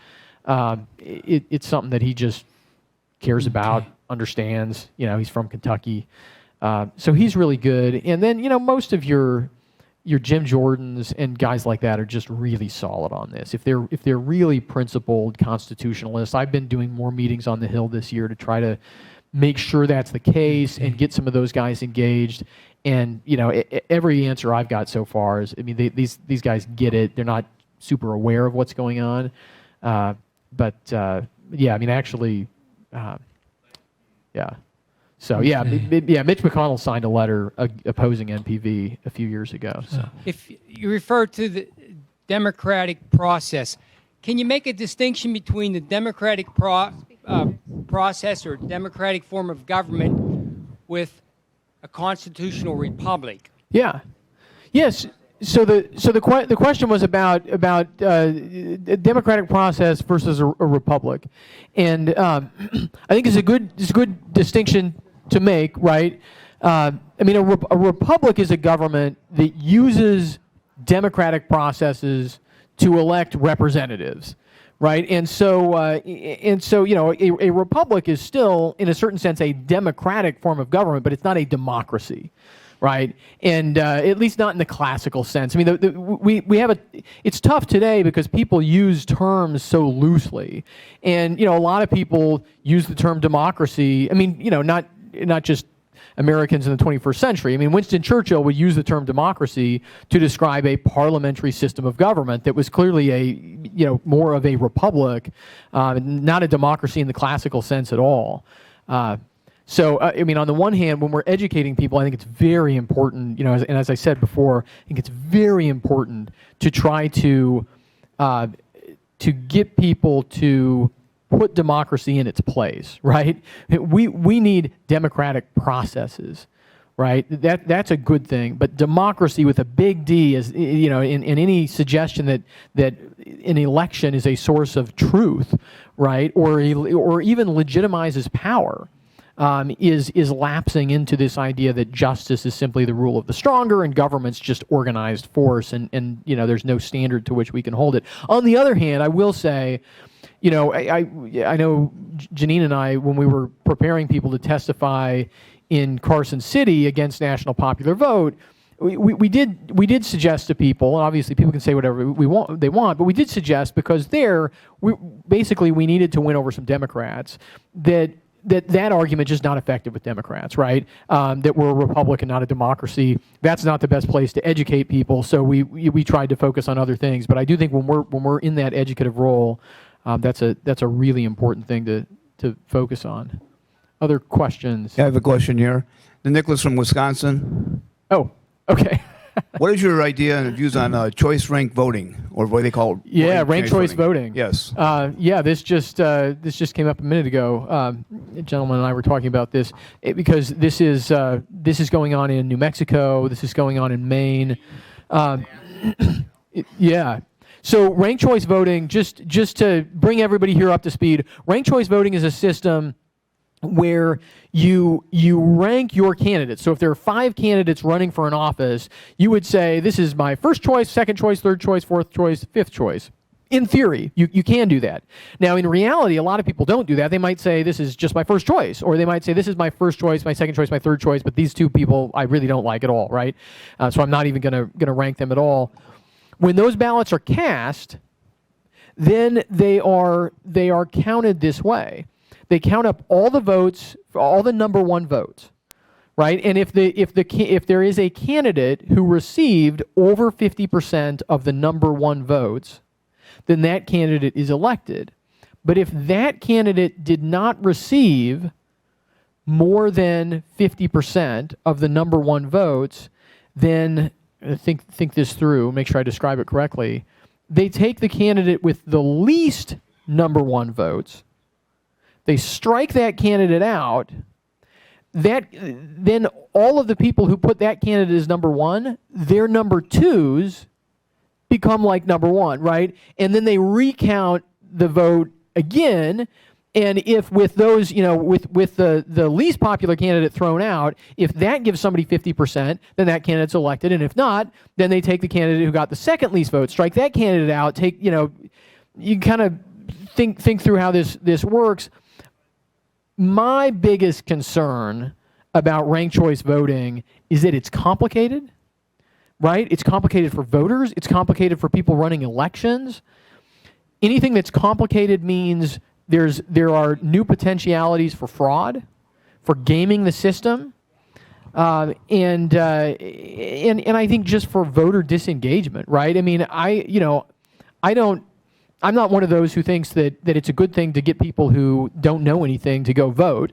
A: It's something that he just cares about, understands. He's from Kentucky. So he's really good. And then, most of your Jim Jordans and guys like that are just really solid on this. If they're really principled constitutionalists, I've been doing more meetings on the Hill this year to try to make sure that's the case and get some of those guys engaged. And, every answer I've got so far is, these guys get it. They're not super aware of what's going on. Yeah. So Mitch MCConnell signed a letter opposing NPV a few years ago. So
E: if you refer to the democratic process, can you make a distinction between the democratic process or democratic form of government with a constitutional republic?
A: Yeah. Yes. So the question was about a democratic process versus a republic, and I think it's a good distinction to make, right? A republic is a government that uses democratic processes to elect representatives, right? And so a republic is still, in a certain sense, a democratic form of government, but it's not a democracy. Right, and at least not in the classical sense. It's tough today because people use terms so loosely, and a lot of people use the term democracy. Not just Americans in the 21st century. Winston Churchill would use the term democracy to describe a parliamentary system of government that was clearly more of a republic, not a democracy in the classical sense at all. So, on the one hand, when we're educating people, I think it's very important, and as I said before, I think it's very important to try to get people to put democracy in its place, right? We need democratic processes, right? That's a good thing, but democracy with a big D is, in any suggestion that an election is a source of truth, right, or even legitimizes power. Is lapsing into this idea that justice is simply the rule of the stronger and government's just organized force, and there's no standard to which we can hold it. On the other hand, I will say, I know Janine and I, when we were preparing people to testify in Carson City against national popular vote, we did suggest to people, and obviously people can say whatever they want, but we did suggest, because we needed to win over some Democrats, that argument just not effective with Democrats, right? That we're a republic and not a democracy. That's not the best place to educate people. So we tried to focus on other things. But I do think when we're in that educative role, that's a really important thing to focus on. Other questions?
F: I have a question here. The Nicholas from Wisconsin.
A: Oh, okay.
F: What is your idea and views on choice ranked voting, or what they call
A: ranked choice voting?
F: Yes.
A: This just came up a minute ago. A gentleman and I were talking about this because this is going on in New Mexico. This is going on in Maine. So ranked choice voting, just to bring everybody here up to speed, ranked choice voting is a system where you rank your candidates. So if there are 5 candidates running for an office, you would say, this is my first choice, second choice, third choice, fourth choice, fifth choice. In theory, you can do that. Now, in reality, a lot of people don't do that. They might say, this is just my first choice, or they might say, this is my first choice, my second choice, my third choice, but these 2 people I really don't like at all, right? So I'm not even gonna rank them at all. When those ballots are cast, then they are counted this way. they count up all the votes, all the number one votes, right? And if there is a candidate who received over 50% of the number one votes, then that candidate is elected. But if that candidate did not receive more than 50% of the number one votes, then think this through, make sure I describe it correctly. They take the candidate with the least number one votes, they strike that candidate out, then all of the people who put that candidate as number one, their number twos become like number one, right? And then they recount the vote again, and if with those, with the least popular candidate thrown out, if that gives somebody 50%, then that candidate's elected, and if not, then they take the candidate who got the second least vote, strike that candidate out, you kind of think through how this works. My biggest concern about ranked choice voting is that it's complicated, right? It's complicated for voters, it's complicated for people running elections. Anything that's complicated means there are new potentialities for fraud, for gaming the system, and I think just for voter disengagement, right? I mean, I'm not one of those who thinks that it's a good thing to get people who don't know anything to go vote,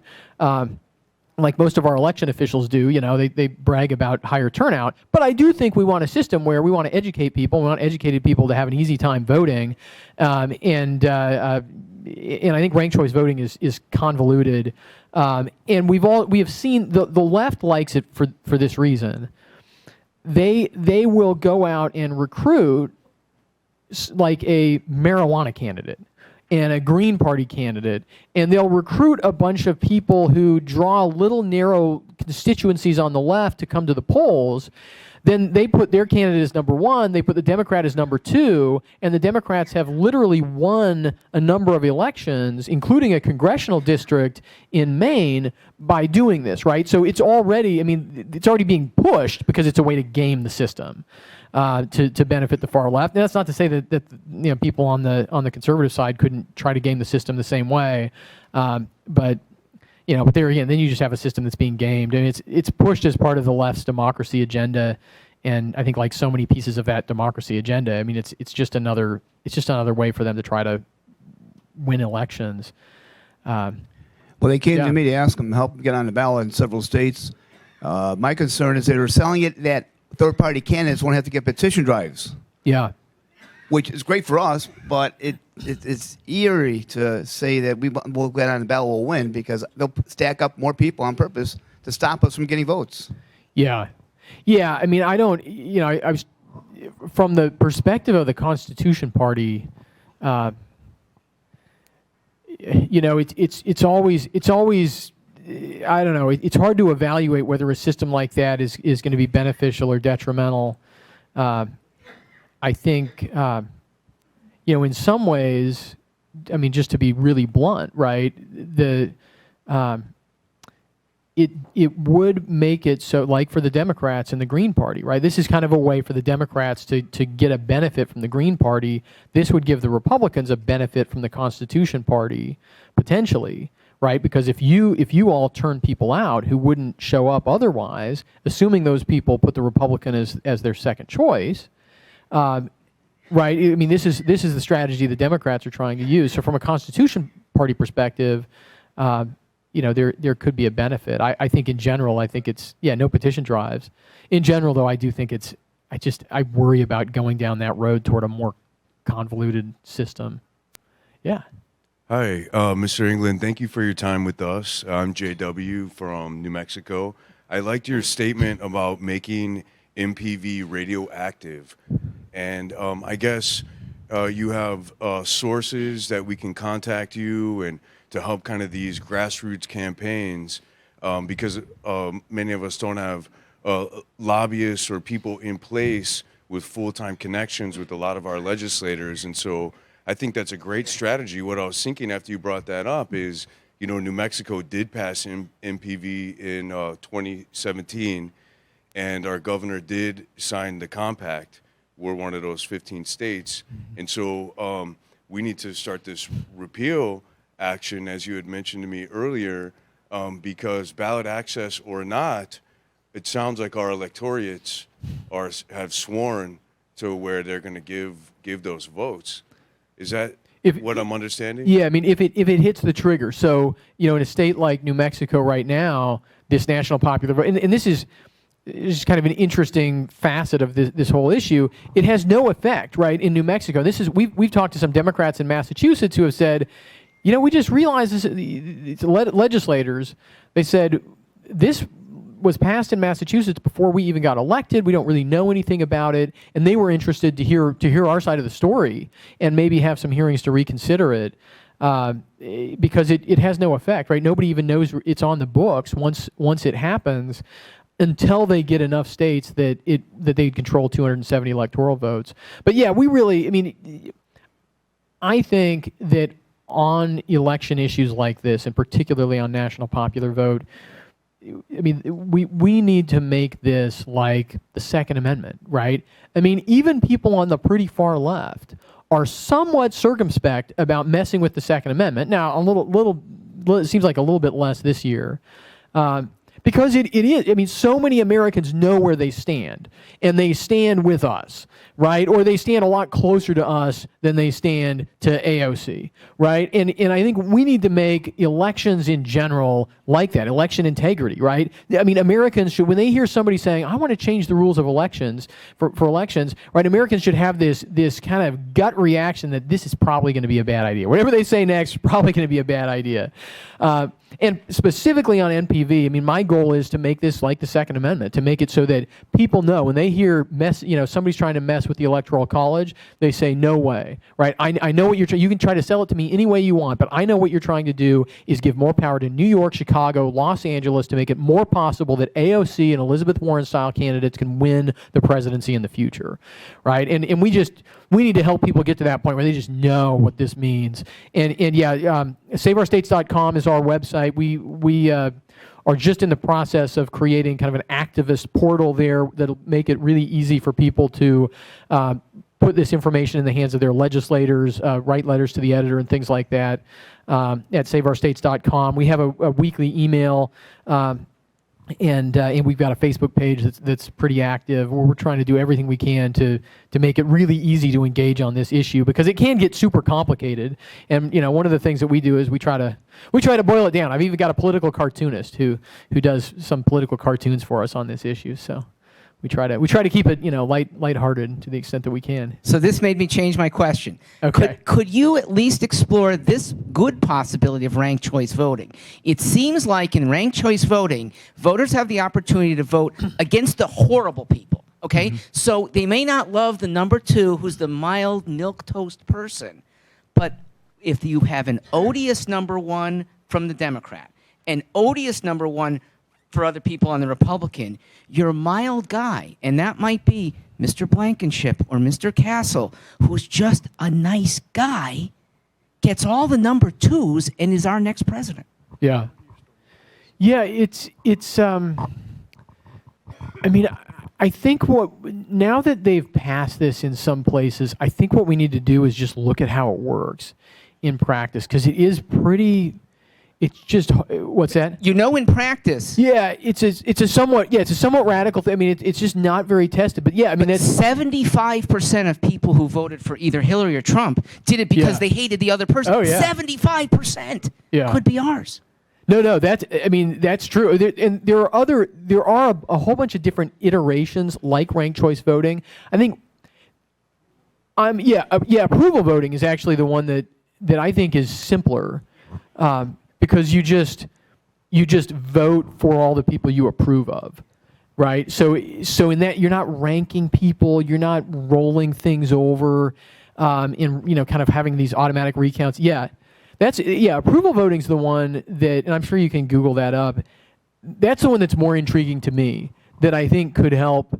A: like most of our election officials do. They brag about higher turnout. But I do think we want a system where we want to educate people. We want educated people to have an easy time voting, and I think ranked choice voting is convoluted. And we have seen the left likes it for this reason. They will go out and recruit like a marijuana candidate and a Green Party candidate, and they'll recruit a bunch of people who draw little narrow constituencies on the left to come to the polls. Then they put their candidate as number one, they put the Democrat as number two, and the Democrats have literally won a number of elections, including a congressional district in Maine, by doing this, right? So it's already being pushed because it's a way to game the system. To benefit the far left. And that's not to say that people on the conservative side couldn't try to game the system the same way, but there again, then you just have a system that's being gamed, and it's pushed as part of the left's democracy agenda. And I think, like so many pieces of that democracy agenda, I mean, it's just another way for them to try to win elections.
F: Well, they came to me to ask them to help get on the ballot in several states. My concern is they were selling it that third-party candidates won't have to get petition drives. Yeah. Which is great for us, but it's eerie to say that we'll get on the ballot, we'll win, because they'll stack up more people on purpose to stop us from getting votes. Yeah. Yeah, I mean, I don't, I was, from the perspective of the Constitution Party, it's always I don't know. It's hard to evaluate whether a system like that is going to be beneficial or detrimental. I think, in some ways, I mean, just to be really blunt, right? It would make it so, like for the Democrats and the Green Party, right? This is kind of a way for the Democrats to get a benefit from the Green Party. This would give the Republicans a benefit from the Constitution Party, potentially. Right, because if you all turn people out who wouldn't show up otherwise, assuming those people put the Republican as their second choice, right? I mean, this is the strategy the Democrats are trying to use. So from a Constitution Party perspective, there could be a benefit. I think in general, it's no petition drives. In general, though, I do think I worry about going down that road toward a more convoluted system. Yeah.
G: Hi, Mr. England. Thank you for your time with us. I'm JW from New Mexico. I liked your statement about making MPV radioactive. And I guess you have sources that we can contact you and to help kind of these grassroots campaigns because many of us don't have lobbyists or people in place with full-time connections with a lot of our legislators. And so I think that's a great strategy. What I was thinking after you brought that up is, New Mexico did pass MPV in 2017, and our governor did sign the compact. We're one of those 15 states. And so we need to start this repeal action, as you had mentioned to me earlier, because ballot access or not, it sounds like our electorates have sworn to where they're going to give those votes. Is that what I'm understanding?
F: Yeah, I mean, if it hits the trigger. So, in a state like New Mexico right now, this national popular vote, and this is kind of an interesting facet of this whole issue. It has no effect, right, in New Mexico. We've talked to some Democrats in Massachusetts who have said, we just realized this. Legislators, they said this was passed in Massachusetts before we even got elected. We don't really know anything about it, and they were interested to hear our side of the story and maybe have some hearings to reconsider it, because it has no effect, right? Nobody even knows it's on the books once it happens, until they get enough states that they control 270 electoral votes. But yeah, I think that on election issues like this, and particularly on national popular vote, we need to make this like the Second Amendment, right? Even people on the pretty far left are somewhat circumspect about messing with the Second Amendment. Now, it seems like a little bit less this year, because it is. So many Americans know where they stand, and they stand with us, right? Or they stand a lot closer to us than they stand to AOC, right? And I think we need to make elections in general like that, election integrity, right? Americans should, when they hear somebody saying, I want to change the rules of elections, for elections, right? Americans should have this kind of gut reaction that this is probably going to be a bad idea. Whatever they say next is probably going to be a bad idea. And specifically on NPV, my goal is to make this like the Second Amendment, to make it so that people know when they hear somebody's trying to mess with the Electoral College, they say, no way, right? I know what you can try to sell it to me any way you want, but I know what you're trying to do is give more power to New York, Chicago, Los Angeles to make it more possible that AOC and Elizabeth Warren-style candidates can win the presidency in the future, right? And we need to help people get to that point where they just know what this means. And SaveOurStates.com is our website. We are just in the process of creating kind of an activist portal there that'll make it really easy for people to put this information in the hands of their legislators, write letters to the editor and things like that at SaveOurStates.com. We have a weekly email, and we've got a Facebook page that's pretty active, where we're trying to do everything we can to make it really easy to engage on this issue, because it can get super complicated. And one of the things that we do is we try to boil it down. I've even got a political cartoonist who does some political cartoons for us on this issue. So we try to keep it lighthearted to the extent that we can.
H: So this made me change my question.
F: Okay.
H: Could you at least explore this good possibility of ranked choice voting? It seems like in ranked choice voting, voters have the opportunity to vote against the horrible people. Okay, so they may not love the number 2, who's the mild milquetoast person, but if you have an odious number 1 from the Democrat, an odious number 1 for other people on the Republican, you're a mild guy, and that might be Mr. Blankenship or Mr. Castle, who's just a nice guy, gets all the number 2s and is our next president.
F: Yeah. It's I think now that they've passed this in some places, I think what we need to do is just look at how it works in practice, because it's just, what's that?
H: In practice.
F: Yeah, it's a somewhat radical thing. It's just not very tested. But yeah, that's
H: 75% of people who voted for either Hillary or Trump did it because they hated the other person.
F: Oh, yeah.
H: 75% could be ours.
F: No, that's true. There are a whole bunch of different iterations like ranked choice voting. I think, approval voting is actually the one that I think is simpler, because you just vote for all the people you approve of, right? So in that, you're not ranking people, you're not rolling things over, in kind of having these automatic recounts. Approval voting's the one that, and I'm sure you can Google that up. That's the one that's more intriguing to me, that I think could help.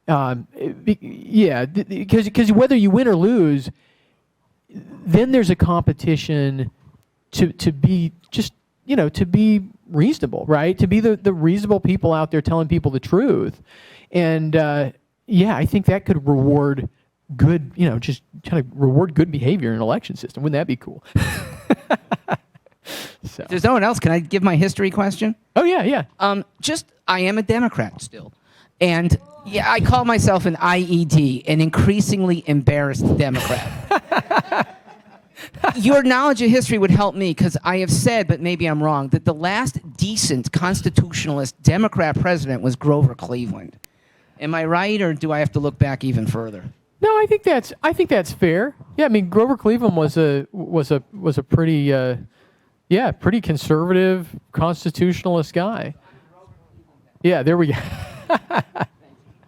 F: Because whether you win or lose, then there's a competition to be just, to be reasonable, right? To be the reasonable people out there telling people the truth. And I think that could reward good, just kind of reward good behavior in an election system. Wouldn't that be cool? So.
H: If there's no one else, can I give my history question?
F: Oh yeah, yeah.
H: I am a Democrat still. And yeah, I call myself an IED, an increasingly embarrassed Democrat. Your knowledge of history would help me, because I have said, but maybe I'm wrong, that the last decent constitutionalist Democrat president was Grover Cleveland. Am I right, or do I have to look back even further?
F: No, I think that's fair. Yeah, I mean Grover Cleveland was a pretty pretty conservative constitutionalist guy. Yeah, there we go.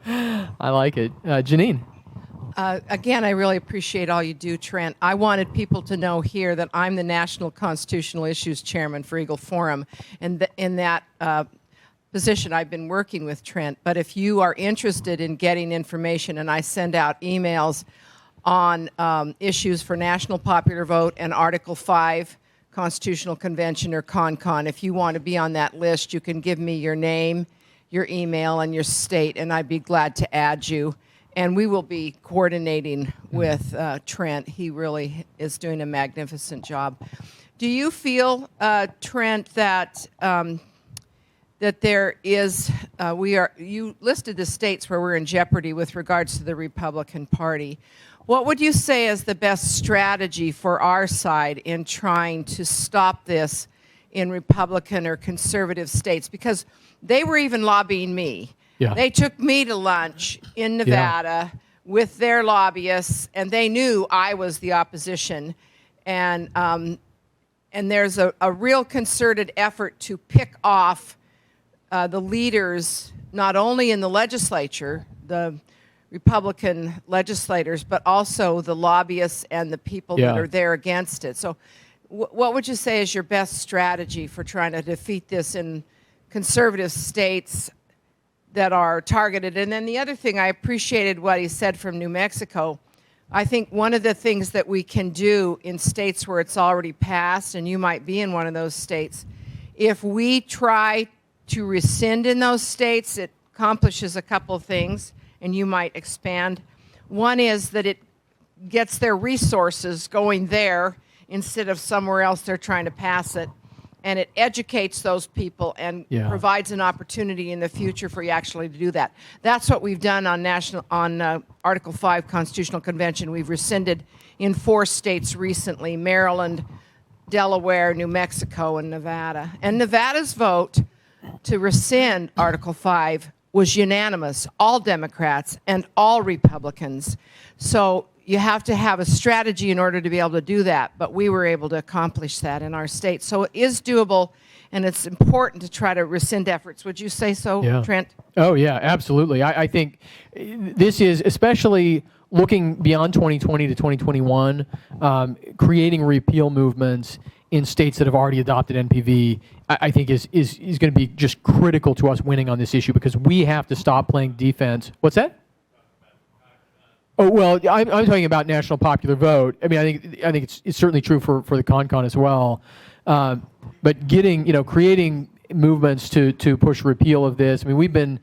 F: I like it. Janine.
D: Again, I really appreciate all you do, Trent. I wanted people to know here that I'm the National Constitutional Issues Chairman for Eagle Forum, and in that position I've been working with Trent. But if you are interested in getting information, and I send out emails on issues for National Popular Vote and Article 5 Constitutional Convention or CONCON, if you want to be on that list, you can give me your name, your email, and your state, and I'd be glad to add you. And we will be coordinating with Trent. He really is doing a magnificent job. Do you feel, Trent, that that there is, you listed the states where we're in jeopardy with regards to the Republican Party. What would you say is the best strategy for our side in trying to stop this in Republican or conservative states? Because they were even lobbying me.
F: Yeah.
D: They took me to lunch in Nevada with their lobbyists, and they knew I was the opposition. And there's a real concerted effort to pick off the leaders, not only in the legislature, the Republican legislators, but also the lobbyists and the people that are there against it. So what would you say is your best strategy for trying to defeat this in conservative states that are targeted? And then the other thing, I appreciated what he said from New Mexico. I think one of the things that we can do in states where it's already passed, and you might be in one of those states, if we try to rescind in those states, it accomplishes a couple of things, and you might expand. One is that it gets their resources going there instead of somewhere else they're trying to pass it. And it educates those people and provides an opportunity in the future for you actually to do that. That's what we've done on Article 5 Constitutional Convention. We've rescinded in 4 states recently: Maryland, Delaware, New Mexico, and Nevada. And Nevada's vote to rescind Article 5 was unanimous, all Democrats and all Republicans. So you have to have a strategy in order to be able to do that, but we were able to accomplish that in our state. So it is doable, and it's important to try to rescind efforts. Would you say so, Trent?
F: Oh, yeah, absolutely. I think this is, especially looking beyond 2020 to 2021, creating repeal movements in states that have already adopted NPV, I think is going to be just critical to us winning on this issue, because we have to stop playing defense. What's that? Oh, well, I'm talking about national popular vote. I mean, I think it's certainly true for the CONCON as well. But creating movements to push repeal of this. I mean, we've been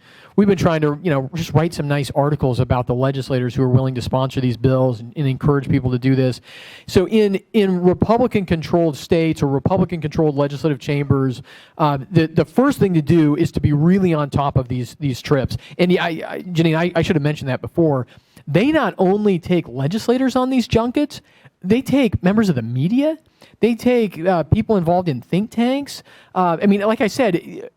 F: trying to just write some nice articles about the legislators who are willing to sponsor these bills and encourage people to do this. So in Republican-controlled states or Republican-controlled legislative chambers, the first thing to do is to be really on top of these trips. And Janine, I should have mentioned that before. They not only take legislators on these junkets, they take members of the media. They take people involved in think tanks. I mean, like I said,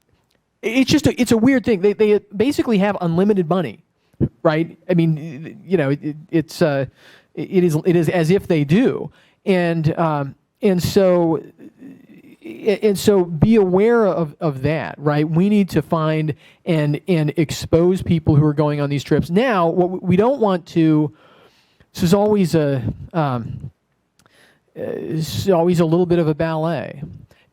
F: it's a weird thing. They basically have unlimited money, right? I mean, it is as if they do, and so be aware of that, right? We need to find and expose people who are going on these trips. Now, what we don't want to. This is always it's always a little bit of a ballet,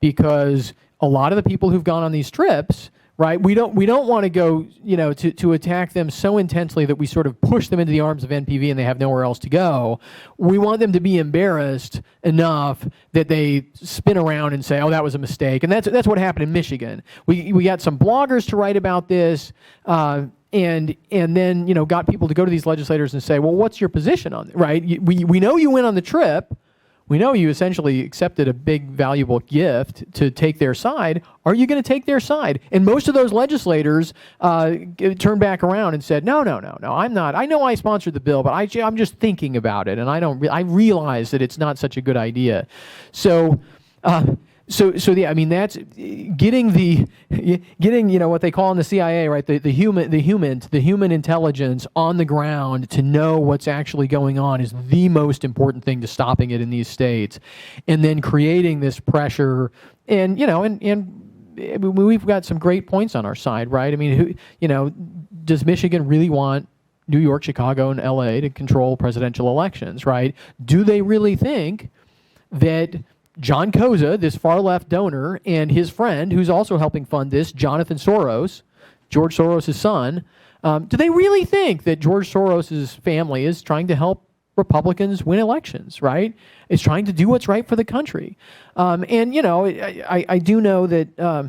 F: because a lot of the people who've gone on these trips, right? We don't want to go, to attack them so intensely that we sort of push them into the arms of NPV and they have nowhere else to go. We want them to be embarrassed enough that they spin around and say, "Oh, that was a mistake." And that's what happened in Michigan. We got some bloggers to write about this. And then got people to go to these legislators and say, "Well, what's your position on it?" Right? We know you went on the trip. We know you essentially accepted a big, valuable gift to take their side. Are you going to take their side? And most of those legislators turned back around and said, no, I'm not. I know I sponsored the bill, but I'm just thinking about it, and I realize that it's not such a good idea. So yeah, I mean, that's getting what they call in the CIA, right? The human intelligence on the ground to know what's actually going on is the most important thing to stopping it in these states, and then creating this pressure, and we've got some great points on our side, right? I mean, does Michigan really want New York, Chicago, and LA to control presidential elections, right? Do they really think that John Koza, this far-left donor, and his friend, who's also helping fund this, Jonathan Soros, George Soros' son, do they really think that George Soros' family is trying to help Republicans win elections, right? Is trying to do what's right for the country. I do know that, I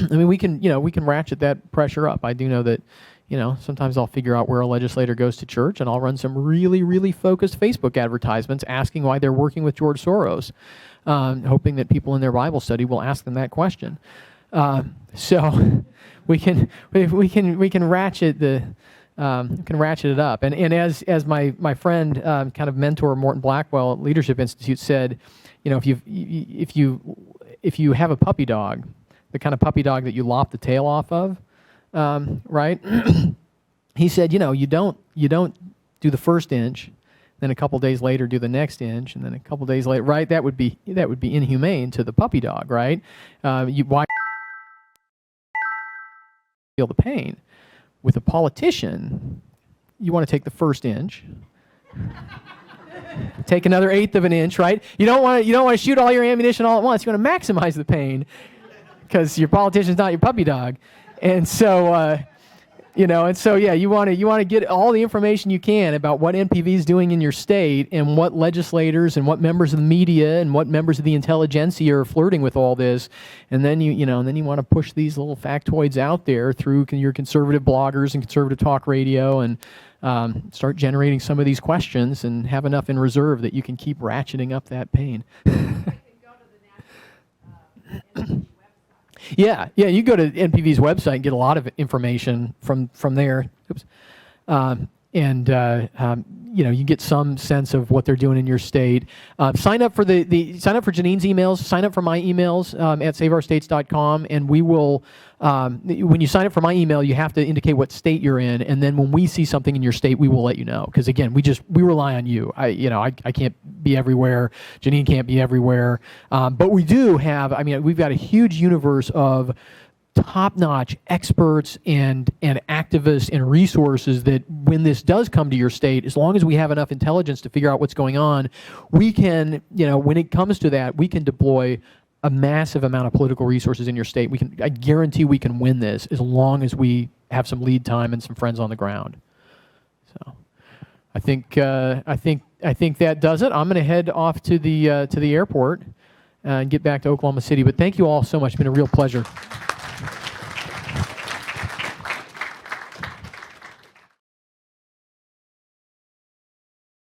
F: mean, we can ratchet that pressure up. I do know that, sometimes I'll figure out where a legislator goes to church, and I'll run some really, really focused Facebook advertisements asking why they're working with George Soros, hoping that people in their Bible study will ask them that question. So we can ratchet it up. And as my friend, kind of mentor Morton Blackwell at Leadership Institute said, if you have a puppy dog, the kind of puppy dog that you lop the tail off of, right? He said, you don't do the first inch, then a couple days later do the next inch, and then a couple days later, right? That would be inhumane to the puppy dog, right? Why feel the pain? With a politician, you want to take the first inch, take another eighth of an inch, right? You don't want to shoot all your ammunition all at once. You want to maximize the pain because your politician's not your puppy dog. And so, yeah, you want to get all the information you can about what NPV is doing in your state, and what legislators and what members of the media and what members of the intelligentsia are flirting with all this, and then you want to push these little factoids out there through your conservative bloggers and conservative talk radio, and start generating some of these questions, and have enough in reserve that you can keep ratcheting up that pain. Yeah, you go to NPV's website and get a lot of information from there. Oops. You get some sense of what they're doing in your state. Sign up for sign up for Janine's emails. Sign up for my emails at saveourstates.com, and we will. When you sign up for my email, you have to indicate what state you're in, and then when we see something in your state, we will let you know. Because again, we rely on you. I can't be everywhere. Janine can't be everywhere. But we do have. I mean, we've got a huge universe of top-notch experts and activists and resources that when this does come to your state, as long as we have enough intelligence to figure out what's going on, we can, when it comes to that, we can deploy a massive amount of political resources in your state. I guarantee we can win this as long as we have some lead time and some friends on the ground. So I think that does it. I'm going to head off to the airport and get back to Oklahoma City. But thank you all so much. It's been a real pleasure.